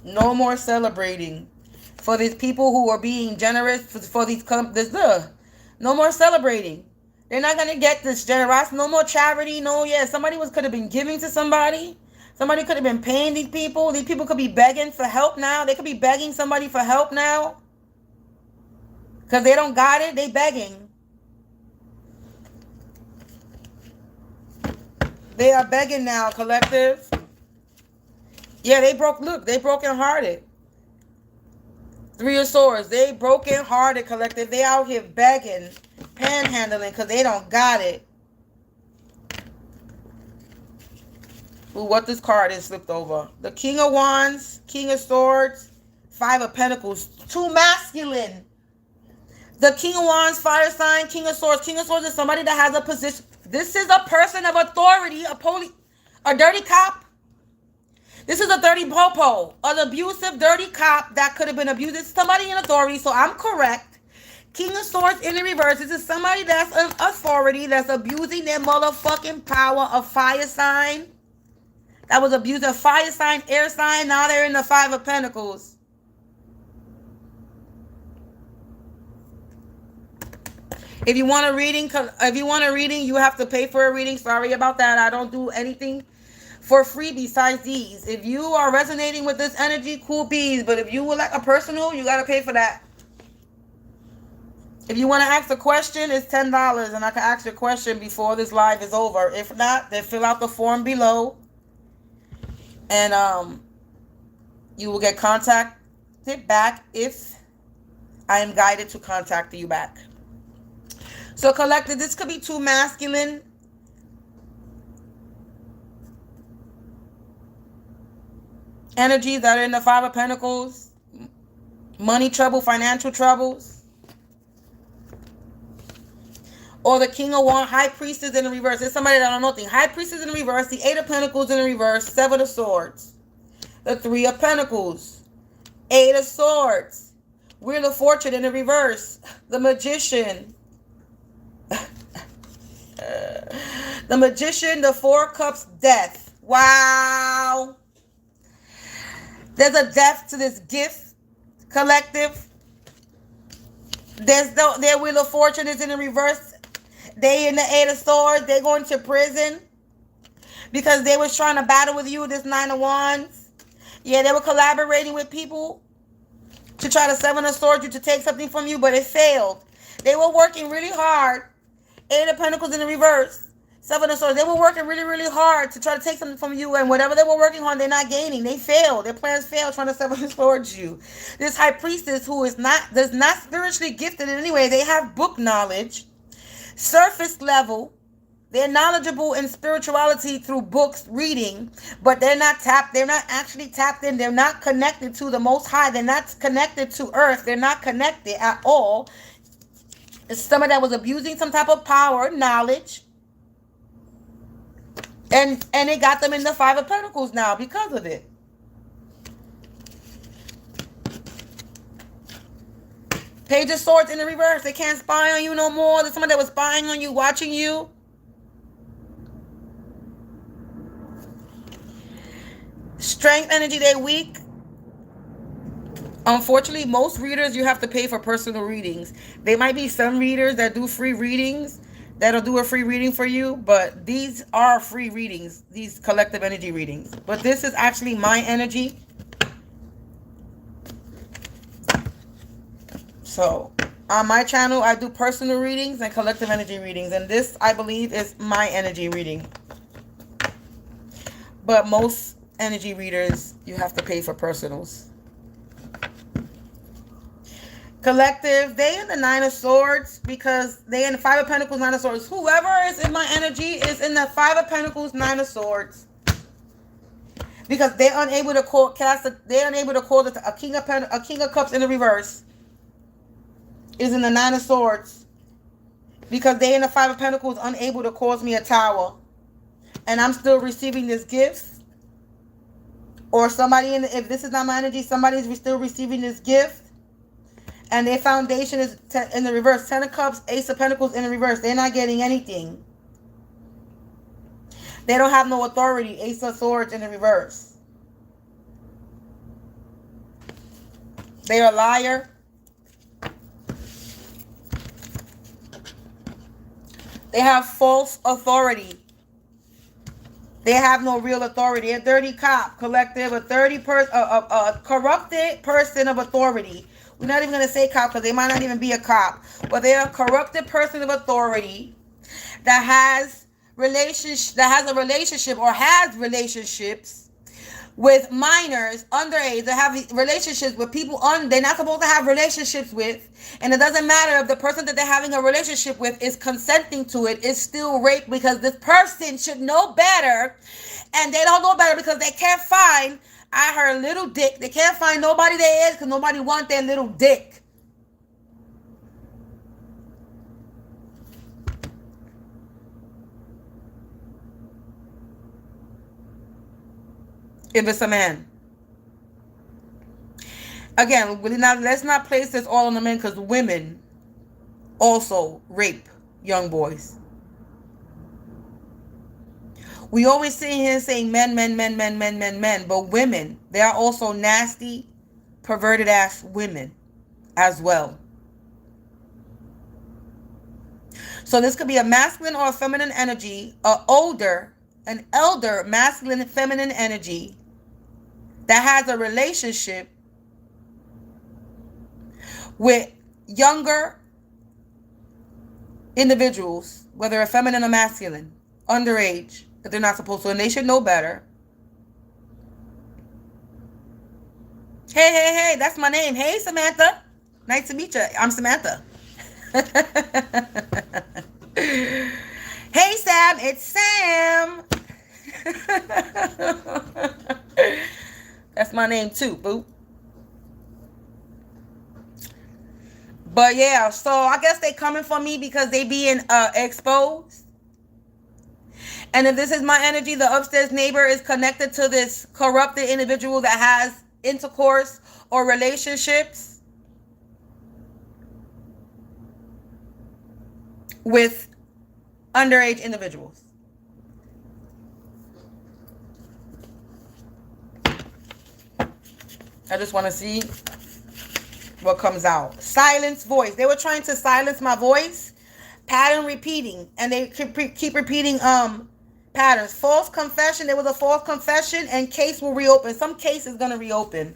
No more celebrating. For these people who are being generous, for these no more celebrating. They're not gonna get this generosity. No more charity. Somebody could have been giving to somebody. Somebody could have been paying these people. These people could be begging for help now. They could be begging somebody for help now. Because they don't got it. They begging. They are begging now, collective. Yeah, they broken hearted. 3 of Swords. They broken hearted, collective. They out here begging, panhandling because they don't got it. Ooh, what this card is flipped over. The King of Wands, King of Swords, 5 of Pentacles. Too masculine. The King of Wands, fire sign, King of Swords. King of Swords is somebody that has a position. This is a person of authority, a dirty cop. This is a dirty popo, an abusive, dirty cop that could have been abused. It's somebody in authority, so I'm correct. King of Swords in the reverse. This is somebody that's an authority that's abusing their motherfucking power. A fire sign that was abused. A fire sign, air sign. Now they're in the Five of Pentacles. If you want a reading, you have to pay for a reading. Sorry about that. I don't do anything for free besides these. If you are resonating with this energy, cool bees. But if you would like a personal, you gotta pay for that. If you want to ask a question, it's $10, and I can ask your question before this live is over. If not, then fill out the form below, and you will get contacted back if I am guided to contact you back. So, collective, this could be too masculine. Energies that are in the Five of Pentacles. Money trouble, financial troubles. Or the King of Wands, High Priestess in the reverse. It's somebody that don't know nothing. High Priestess in the reverse. The Eight of Pentacles in the reverse. Seven of Swords. The Three of Pentacles. Eight of Swords. Wheel of Fortune in the reverse. The Magician. The Magician. The Four of Cups. Death. Wow. There's a death to this gift, collective. Their Wheel of Fortune is in the reverse. They in the Eight of Swords. They're going to prison because they was trying to battle with you, this Nine of Wands. Yeah, they were collaborating with people to try to Seven of Swords you to take something from you, but it failed. They were working really hard. Eight of Pentacles in the reverse. Seven of Swords. They were working really, really hard to try to take something from you, and whatever they were working on, they're not gaining. They failed. Their plans failed trying to Seven of Swords you. This High Priestess who is not spiritually gifted in any way. They have book knowledge. Surface level. They're knowledgeable in spirituality through books, reading, but they're not actually tapped in. They're not connected to the Most High. They're not connected to Earth. They're not connected at all. It's someone that was abusing some type of power, knowledge, and it got them in the Five of Pentacles now because of it. Page of Swords in the reverse. They can't spy on you no more. There's someone that was spying on you, watching you. Strength energy, they're weak. Unfortunately, most readers, you have to pay for personal readings. There might be some readers that do free readings, that'll do a free reading for you, but these are free readings, these collective energy readings. But this is actually my energy. So, on my channel, I do personal readings and collective energy readings. And this, I believe, is my energy reading. But most energy readers, you have to pay for personals. Collective, they in the Nine of Swords because they in the Five of Pentacles, Nine of Swords. Whoever is in my energy is in the Five of Pentacles, Nine of Swords. Because they're unable to call a King of Cups in the reverse. Is in the Nine of Swords because they in the Five of Pentacles unable to cause me a tower, and I'm still receiving this gift, or somebody if this is not my energy, somebody's still receiving this gift, and their foundation is in the reverse. Ten of Cups, Ace of Pentacles in the reverse. They're not getting anything. They don't have no authority. Ace of Swords in the reverse. They're a liar. They have false authority. They have no real authority. A dirty cop, collective, a corrupted person of authority. We're not even going to say cop because they might not even be a cop. But they're a corrupted person of authority that has a relationship or has relationships with minors, underage. They have relationships with people they're not supposed to have relationships with. And it doesn't matter if the person that they're having a relationship with is consenting to it. It's still rape because this person should know better. And they don't know better because they can't find, I heard, little dick. They can't find nobody there is because nobody wants their little dick. if it's a man. Again, let's not place this all on the men, because women also rape young boys. We always sit here saying men, but women, they are also nasty, perverted ass women as well. So this could be a masculine or a feminine energy, an elder masculine feminine energy that has a relationship with younger individuals, whether a feminine or masculine, underage, that they're not supposed to, and they should know better. Hey, that's my name. Hey, Samantha. Nice to meet you. I'm Samantha. Hey, Sam. It's Sam. That's my name too, boo. But yeah, so I guess they coming for me because they being exposed. And if this is my energy, the upstairs neighbor is connected to this corrupted individual that has intercourse or relationships with underage individuals. I just want to see what comes out. Silence voice. They were trying to silence my voice. Pattern repeating. And they keep repeating patterns. False confession. There was a false confession and case will reopen. Some case is going to reopen.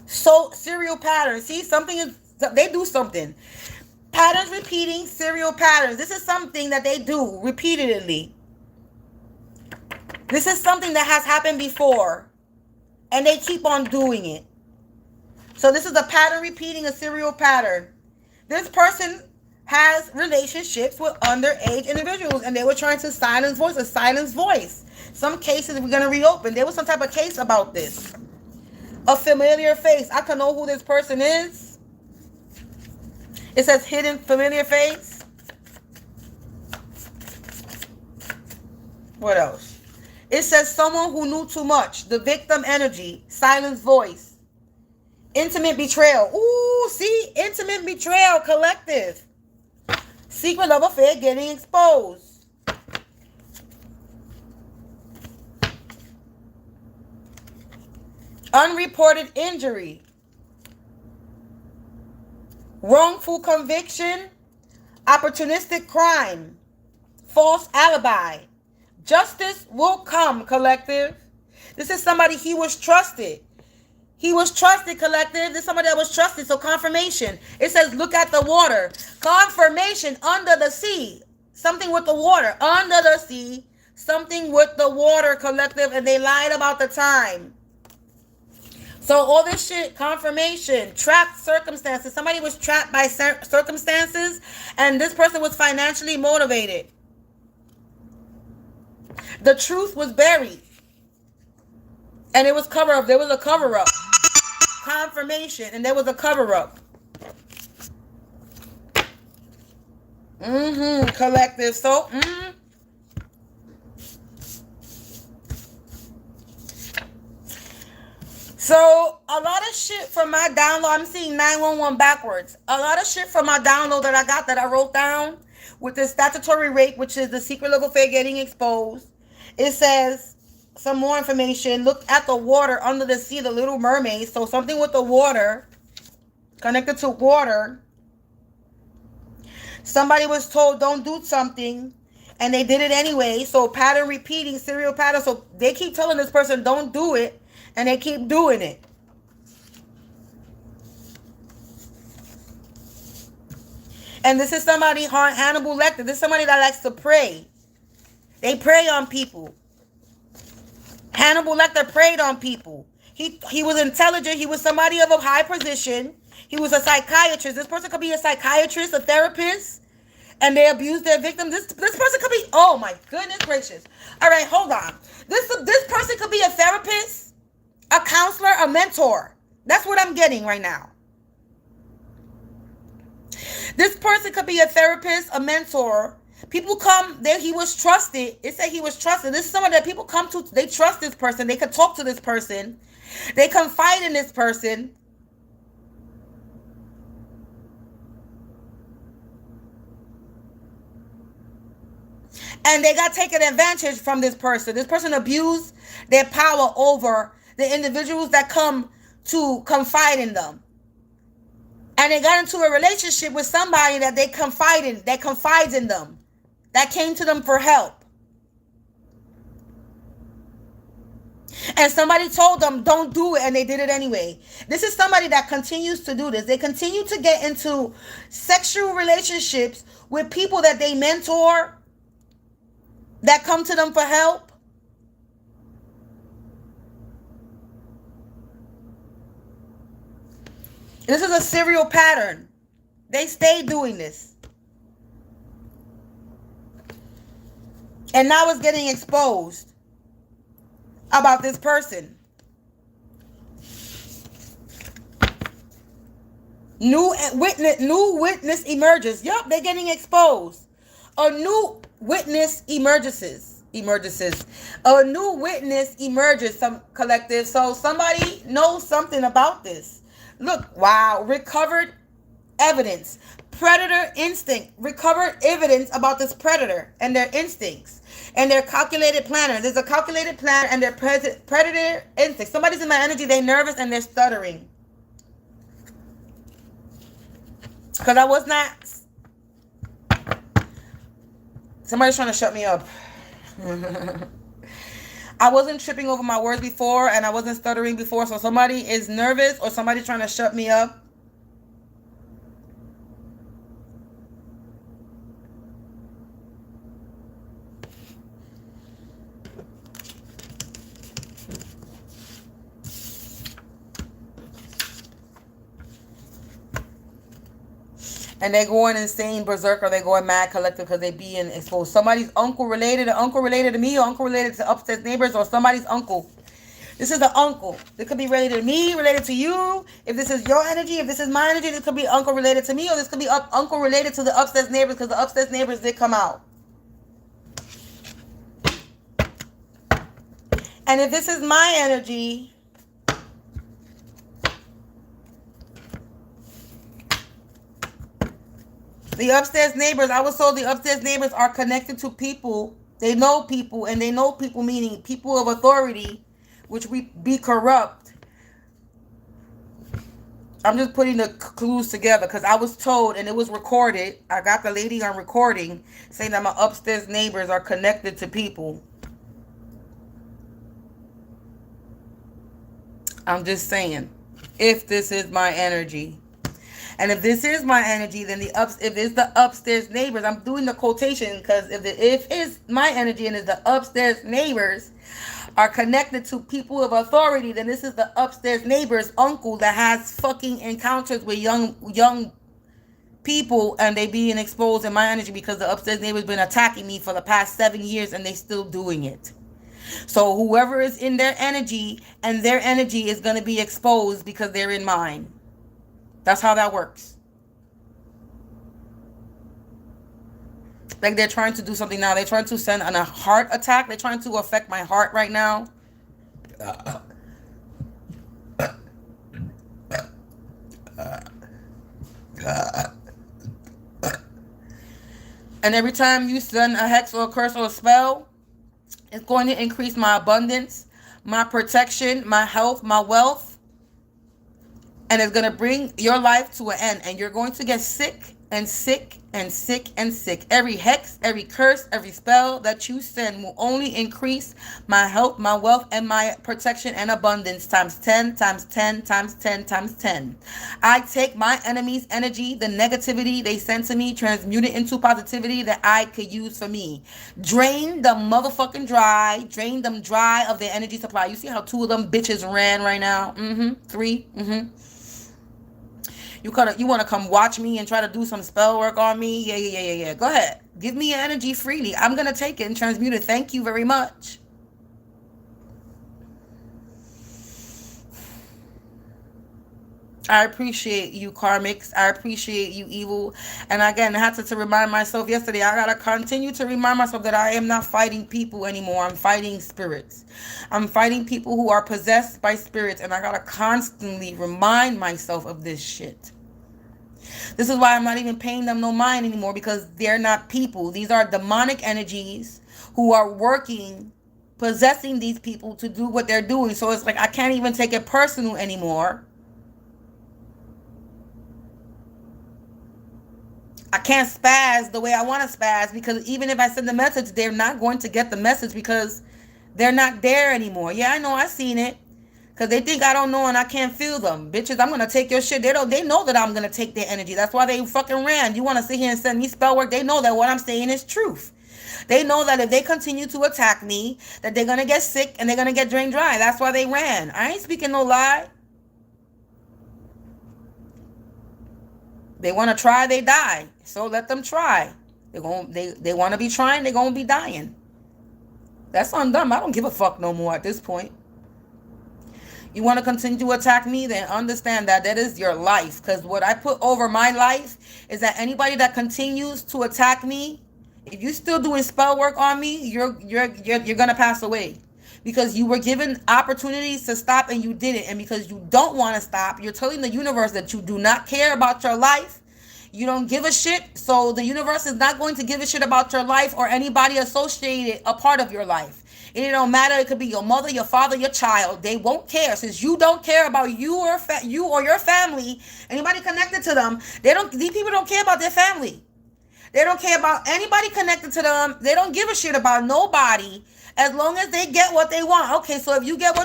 So serial patterns. See, something is, they do something. Patterns repeating, serial patterns. This is something that they do repeatedly. This is something that has happened before. And they keep on doing it. So this is a pattern repeating, a serial pattern. This person has relationships with underage individuals, and they were trying to silence voice, a silence voice. Some cases we're going to reopen. There was some type of case about this. A familiar face. I can know who this person is. It says hidden familiar face. What else? It says someone who knew too much. The victim energy. Silence voice. Intimate betrayal. Ooh, see? Intimate betrayal. Collective. Secret love affair getting exposed. Unreported injury. Wrongful conviction. Opportunistic crime. False alibi. Justice will come, collective. This is somebody, he was trusted. He was trusted, collective. This is somebody that was trusted. So confirmation. It says, look at the water. Confirmation, under the sea. Something with the water. Under the sea. Something with the water, collective. And they lied about the time. So all this shit, confirmation. Trapped circumstances. Somebody was trapped by circumstances. And this person was financially motivated. The truth was buried. And it was cover up. There was a cover up. Confirmation. And there was a cover up. Collective. So, So, a lot of shit from my download. I'm seeing 911 backwards. A lot of shit from my download that I got, that I wrote down with the statutory rape, which is the secret love affair getting exposed. It says some more information. Look at the water under the sea, the Little Mermaid. So something with the water, connected to water. Somebody was told don't do something, and they did it anyway. So pattern repeating, serial pattern. So they keep telling this person don't do it, and they keep doing it. And this is somebody, Hannibal Lecter. This is somebody that likes to pray. They prey on people. Hannibal Lecter preyed on people. He was intelligent. He was somebody of a high position. He was a psychiatrist. This person could be a psychiatrist, a therapist, and they abuse their victim. This person could be, oh my goodness gracious. All right, hold on. This person could be a therapist, a counselor, a mentor. That's what I'm getting right now. This person could be a therapist, a mentor, People come there. He was trusted. It said he was trusted. This is someone that people come to. They trust this person. They could talk to this person. They confide in this person. And they got taken advantage from this person. This person abused their power over the individuals that come to confide in them. And they got into a relationship with somebody that they confide in, that confides in them, that came to them for help. And somebody told them, don't do it, and they did it anyway. This is somebody that continues to do this. They continue to get into sexual relationships with people that they mentor, that come to them for help. This is a serial pattern. They stay doing this. And now it's getting exposed about this person. New witness emerges. Yup, they're getting exposed. A new witness emerges. A new witness emerges, some collective. So somebody knows something about this. Look, wow, recovered evidence. Predator instinct. Recovered evidence about this predator and their instincts and their calculated planner. There's a calculated plan and their predator instinct. Somebody's in my energy, they're nervous and they're stuttering. Because I was not... Somebody's trying to shut me up. I wasn't tripping over my words before and I wasn't stuttering before. So somebody is nervous or somebody's trying to shut me up. And they're going insane berserk or they're going mad collective because they being exposed. Somebody's uncle related to me or uncle related to upstairs neighbors or somebody's uncle. This is the uncle. This could be related to me, related to you. If this is your energy, if this is my energy, this could be uncle related to me or this could be uncle related to the upstairs neighbors because the upstairs neighbors did come out. And if this is my energy... The upstairs neighbors, I was told the upstairs neighbors are connected to people. They know people, and they know people meaning people of authority, which we be corrupt. I'm just putting the clues together because I was told, and it was recorded. I got the lady on recording saying that my upstairs neighbors are connected to people. I'm just saying, if this is my energy. And if this is my energy, then if it's the upstairs neighbors, I'm doing the quotation because if it's my energy and it's the upstairs neighbors are connected to people of authority, then this is the upstairs neighbor's uncle that has fucking encounters with young people and they being exposed in my energy because the upstairs neighbor's been attacking me for the past 7 years and they still doing it. So whoever is in their energy and their energy is going to be exposed because they're in mine. That's how that works. Like they're trying to do something now. They're trying to send a heart attack. They're trying to affect my heart right now. And every time you send a hex or a curse or a spell, it's going to increase my abundance, my protection, my health, my wealth. And it's going to bring your life to an end. And you're going to get sick and sick and sick and sick. Every hex, every curse, every spell that you send will only increase my health, my wealth, and my protection and abundance times 10, times 10, times 10, times 10. I take my enemy's energy, the negativity they send to me, transmute it into positivity that I could use for me. Drain them motherfucking dry. Drain them dry of their energy supply. You see how 2 of them bitches ran right now? 3. You want to come watch me and try to do some spell work on me? Yeah. Go ahead. Give me your energy freely. I'm going to take it and transmute it. Thank you very much. I appreciate you, Karmics. I appreciate you, Evil. And again, I had to remind myself yesterday, I gotta continue to remind myself that I am not fighting people anymore. I'm fighting spirits. I'm fighting people who are possessed by spirits, and I gotta constantly remind myself of this shit. This is why I'm not even paying them no mind anymore, because they're not people. These are demonic energies who are working, possessing these people to do what they're doing. So it's like I can't even take it personal anymore. I can't spaz the way I want to spaz, because even if I send the message, they're not going to get the message because they're not there anymore. Yeah, I know. I seen it. Because they think I don't know and I can't feel them. Bitches, I'm going to take your shit. They know that I'm going to take their energy. That's why they fucking ran. You want to sit here and send me spell work? They know that what I'm saying is truth. They know that if they continue to attack me, that they're going to get sick and they're going to get drained dry. That's why they ran. I ain't speaking no lie. They want to try, they die. So let them try. They want to be trying, they're going to be dying. That's on them. I don't give a fuck no more at this point. You want to continue to attack me, then understand that is your life. Because what I put over my life is that anybody that continues to attack me, if you're still doing spell work on me, you're going to pass away. Because you were given opportunities to stop and you didn't. And because you don't want to stop, you're telling the universe that you do not care about your life. You don't give a shit. So the universe is not going to give a shit about your life or anybody associated a part of your life. And it don't matter. It could be your mother, your father, your child. They won't care. Since you don't care about you or your family, anybody connected to them, these people don't care about their family. They don't care about anybody connected to them. They don't give a shit about nobody. As long as they get what they want. Okay, so as long as you get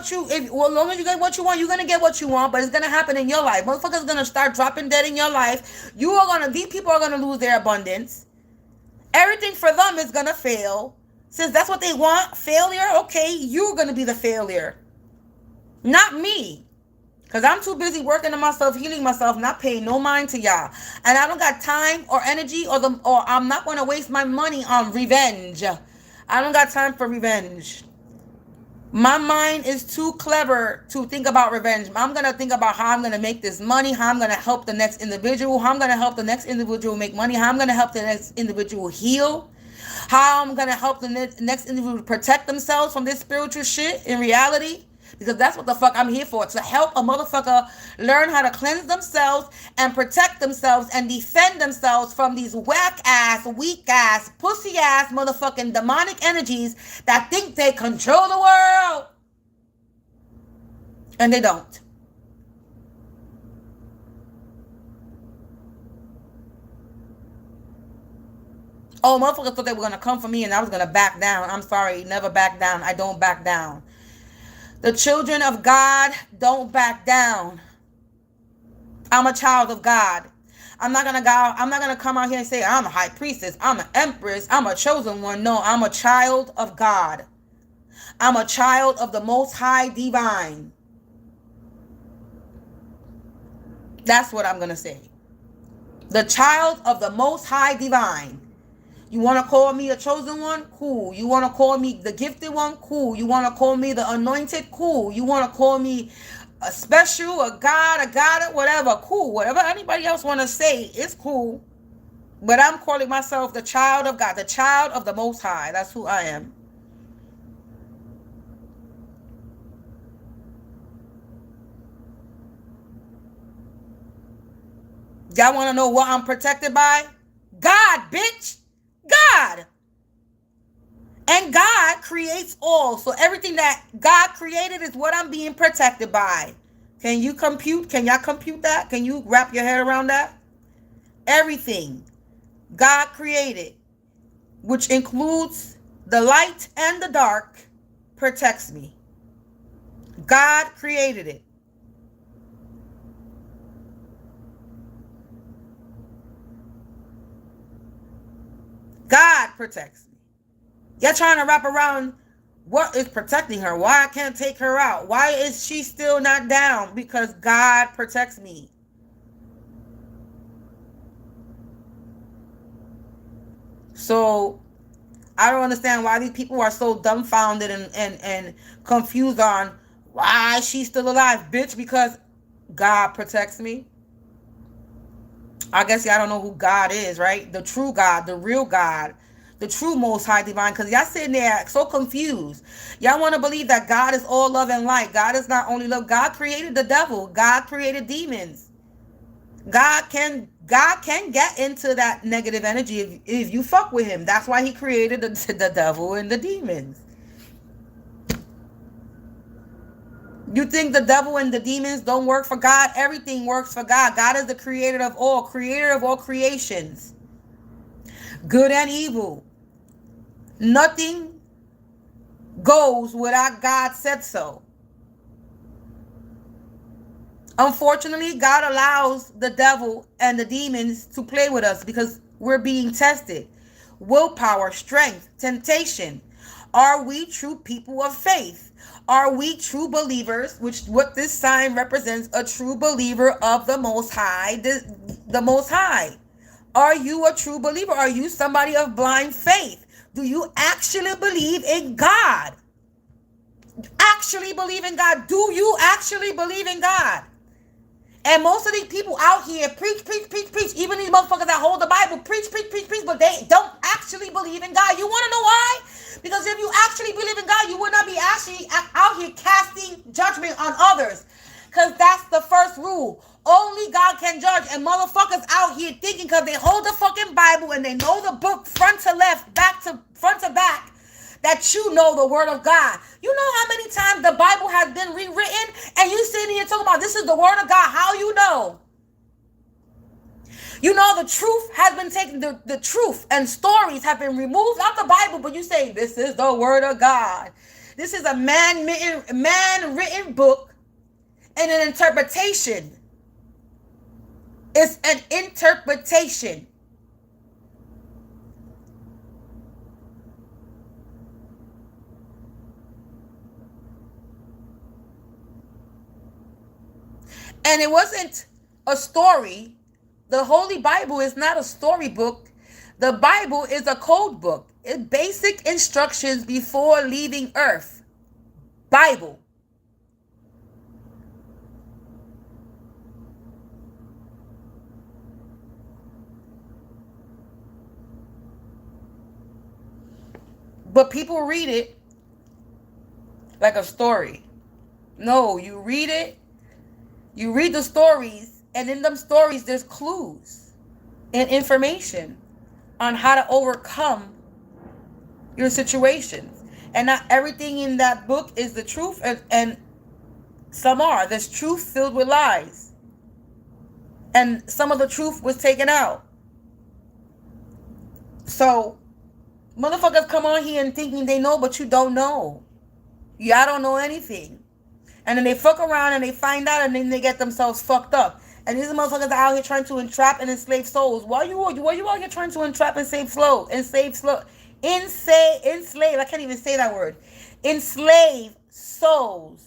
what you want, you're gonna get what you want, but it's gonna happen in your life. Motherfuckers gonna start dropping dead in your life. These people are gonna lose their abundance. Everything for them is gonna fail. Since that's what they want, failure, okay, you're gonna be the failure. Not me. Because I'm too busy working on myself, healing myself, not paying no mind to y'all. And I don't got time or energy or I'm not gonna waste my money on revenge. I don't got time for revenge. My mind is too clever to think about revenge. I'm going to think about how I'm going to make this money, how I'm going to help the next individual, how I'm going to help the next individual make money, how I'm going to help the next individual heal, how I'm going to help the next individual protect themselves from this spiritual shit in reality. Because that's what the fuck I'm here for. To help a motherfucker learn how to cleanse themselves and protect themselves and defend themselves from these whack-ass, weak-ass, pussy-ass motherfucking demonic energies that think they control the world. And they don't. Oh, motherfuckers thought they were going to come for me and I was going to back down. I'm sorry, never back down. I don't back down. The children of God don't back down. I'm a child of God. I'm not gonna come out here and say I'm a high priestess, I'm an empress, I'm a chosen one. No, I'm a child of God. I'm a child of the Most High Divine. That's what I'm gonna say. The child of the Most High Divine. You want to call me a chosen one? Cool. You want to call me the gifted one? Cool. You want to call me the anointed? Cool. You want to call me a special, a god, whatever? Cool. Whatever anybody else want to say is cool. But I'm calling myself the child of God, the child of the Most High. That's who I am. Y'all want to know what I'm protected by? God, bitch. God. And God creates all. So everything that God created is what I'm being protected by. Can you compute? Can y'all compute that? Can you wrap your head around that? Everything God created, which includes the light and the dark, protects me. God created it. God protects me. You're trying to wrap around what is protecting her. Why I can't take her out. Why is she still not down? Because God protects me. So I don't understand why these people are so dumbfounded and confused on why she's still alive. Bitch, because God protects me. I guess y'all don't know who God is, right? The true God, the real God, the true Most High Divine. Because y'all sitting there so confused. Y'all want to believe that God is all love and light. God is not only love. God created the devil. God created demons. God can get into that negative energy if you fuck with him. That's why he created the devil and the demons. You think the devil and the demons don't work for God? Everything works for God. God is the creator of all creations. Good and evil. Nothing goes without God said so. Unfortunately, God allows the devil and the demons to play with us because we're being tested. Willpower, strength, temptation. Are we true people of faith? Are we true believers? Which what this sign represents, a true believer of the Most High, the Most High. Are you a true believer? Are you somebody of blind faith? Do you actually believe in God? Actually believe in God? Do you actually believe in God? And most of these people out here preach. Even these motherfuckers that hold the Bible, preach, but they don't actually believe in God. You want to know why? Because if you actually believe in God, you would not be actually out here casting judgment on others. Because that's the first rule. Only God can judge. And motherfuckers out here thinking because they hold the fucking Bible and they know the book front to left, back to front to back, that you know the word of God. You know how many times the Bible has been rewritten and you sitting here talking about this is the word of God. How you know? You know the truth has been taken, the truth and stories have been removed out the Bible, but you say this is the word of God. This is a man-written book and an interpretation. It's an interpretation. And it wasn't a story. The Holy Bible is not a storybook. The Bible is a code book. It's basic instructions before leaving Earth. Bible. But people read it like a story. No, you read it. You read the stories, and in them stories, there's clues and information on how to overcome your situations. And not everything in that book is the truth, and some are. There's truth filled with lies. And some of the truth was taken out. So, motherfuckers come on here and thinking they know, but you don't know. Y'all don't know anything. And then they fuck around and they find out and then they get themselves fucked up. And these motherfuckers are out here trying to entrap and enslave souls. Why you out here trying to entrap and enslave, I can't even say that word. Enslave souls.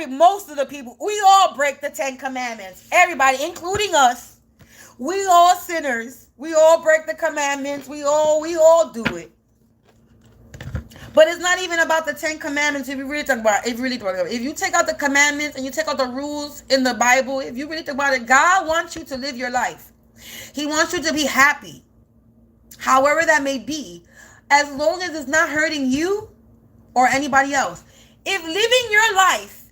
Most of the people, we all break the 10 commandments. Everybody, including us. We all sinners. We all break the commandments. We all do it. But it's not even about the 10 commandments if you really talk about it. If you take out the commandments and you take out the rules in the Bible, if you really talk about it, God wants you to live your life. He wants you to be happy. However that may be. As long as it's not hurting you or anybody else. If living your life,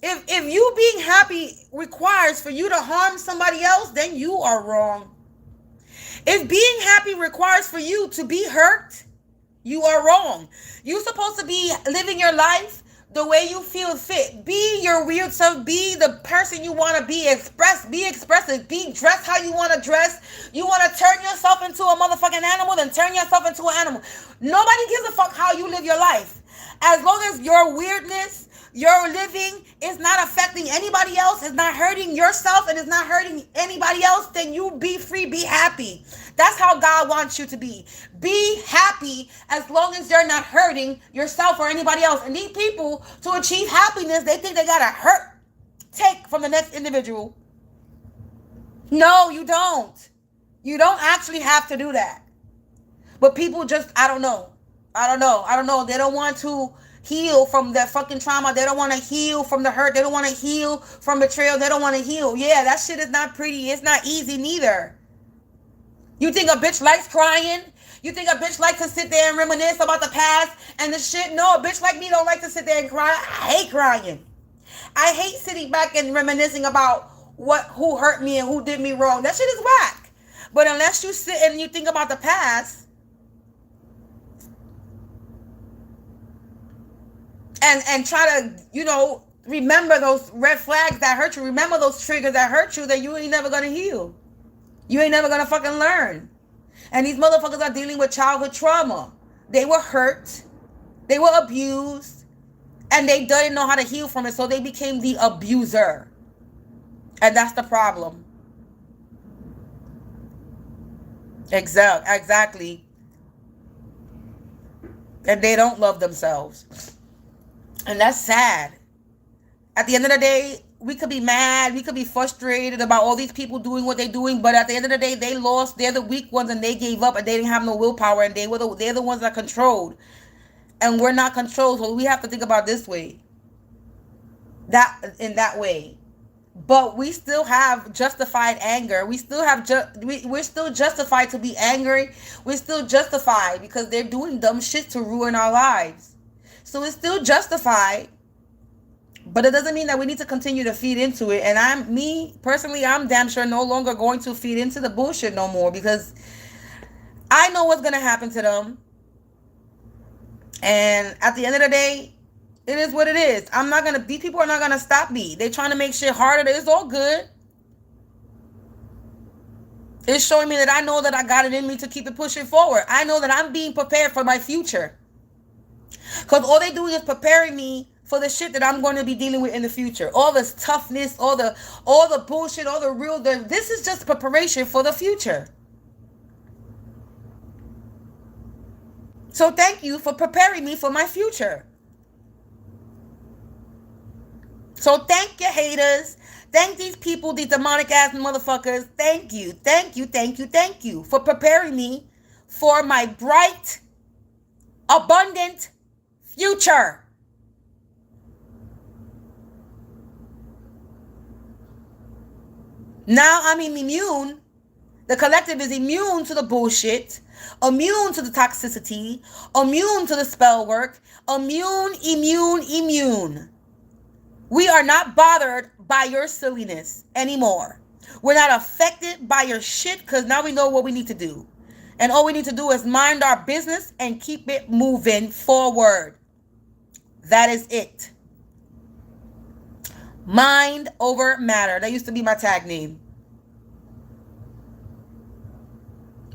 if you being happy requires for you to harm somebody else, then you are wrong. If being happy requires for you to be hurt, you are wrong. You're supposed to be living your life the way you feel fit. Be your weird self. Be the person you want to be. Be expressive. Be dressed how you want to dress. You want to turn yourself into a motherfucking animal, then turn yourself into an animal. Nobody gives a fuck how you live your life. As long as your weirdness, your living is not affecting anybody else, is not hurting yourself, and is not hurting anybody else, then you be free, be happy. That's how God wants you to be. Be happy as long as you're not hurting yourself or anybody else. And these people, to achieve happiness, they think they gotta take from the next individual. No, you don't. You don't actually have to do that. But people just, I don't know. They don't want to heal from that fucking trauma. They don't want to heal from the hurt. They don't want to heal from betrayal. They don't want to heal. Yeah, that shit is not pretty. It's not easy neither. You think a bitch likes crying? You think a bitch likes to sit there and reminisce about the past and the shit? No, a bitch like me don't like to sit there and cry. I hate crying. I hate sitting back and reminiscing about who hurt me and who did me wrong. That shit is whack. But unless you sit and you think about the past and try to, remember those red flags that hurt you, remember those triggers that hurt you, then you ain't never gonna heal. You ain't never gonna fucking learn. And these motherfuckers are dealing with childhood trauma. They were hurt, they were abused, and they didn't know how to heal from it, so they became the abuser. And that's the problem. Exactly. And they don't love themselves. And that's sad. At the end of the day, we could be mad, we could be frustrated about all these people doing what they're doing, but at the end of the day, they lost. They're the weak ones, and they gave up, and they didn't have no willpower, and they're the ones that controlled. And we're not controlled, so we have to think about this way. In that way. But we still have justified anger. We still have we're still justified to be angry. We're still justified because they're doing dumb shit to ruin our lives. So it's still justified. But it doesn't mean that we need to continue to feed into it. And I'm damn sure no longer going to feed into the bullshit no more, because I know what's going to happen to them. And at the end of the day, it is what it is. These people are not going to stop me. They're trying to make shit harder. It's all good. It's showing me that I know that I got it in me to keep it pushing forward. I know that I'm being prepared for my future. Because all they're doing is preparing me for the shit that I'm going to be dealing with in the future. All this toughness, all the bullshit, all the real, this is just preparation for the future. So thank you for preparing me for my future. So thank you, haters. Thank these people, these demonic ass motherfuckers. Thank you for preparing me for my bright, abundant future. Now I'm immune. The collective is immune to the bullshit, immune to the toxicity, immune to the spell work, immune. We are not bothered by your silliness anymore. We're not affected by your shit, because now we know what we need to do. And all we need to do is mind our business and keep it moving forward. That is it. Mind over matter. That used to be my tag name.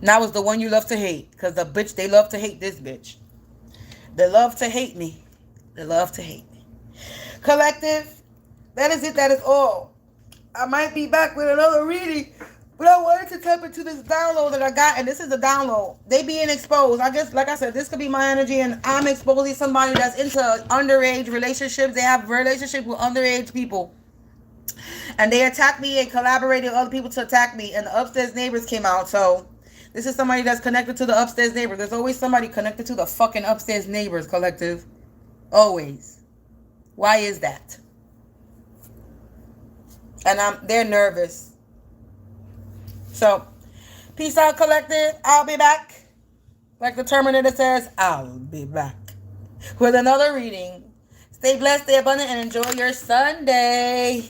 Now it's the one you love to hate. Because the bitch, they love to hate this bitch. They love to hate me. Collective, that is it. That is all. I might be back with another reading, but I wanted to tap into this download that I got, and this is the download. They being exposed. I guess, like I said, this could be my energy, and I'm exposing somebody that's into underage relationships. They have relationships with underage people, and they attacked me and collaborated with other people to attack me, and the upstairs neighbors came out. So this is somebody that's connected to the upstairs neighbors. There's always somebody connected to the fucking upstairs neighbors, collective. Always. Why is that? And they're nervous. So, peace out, collective. I'll be back. Like the Terminator says, I'll be back with another reading. Stay blessed, stay abundant, and enjoy your Sunday.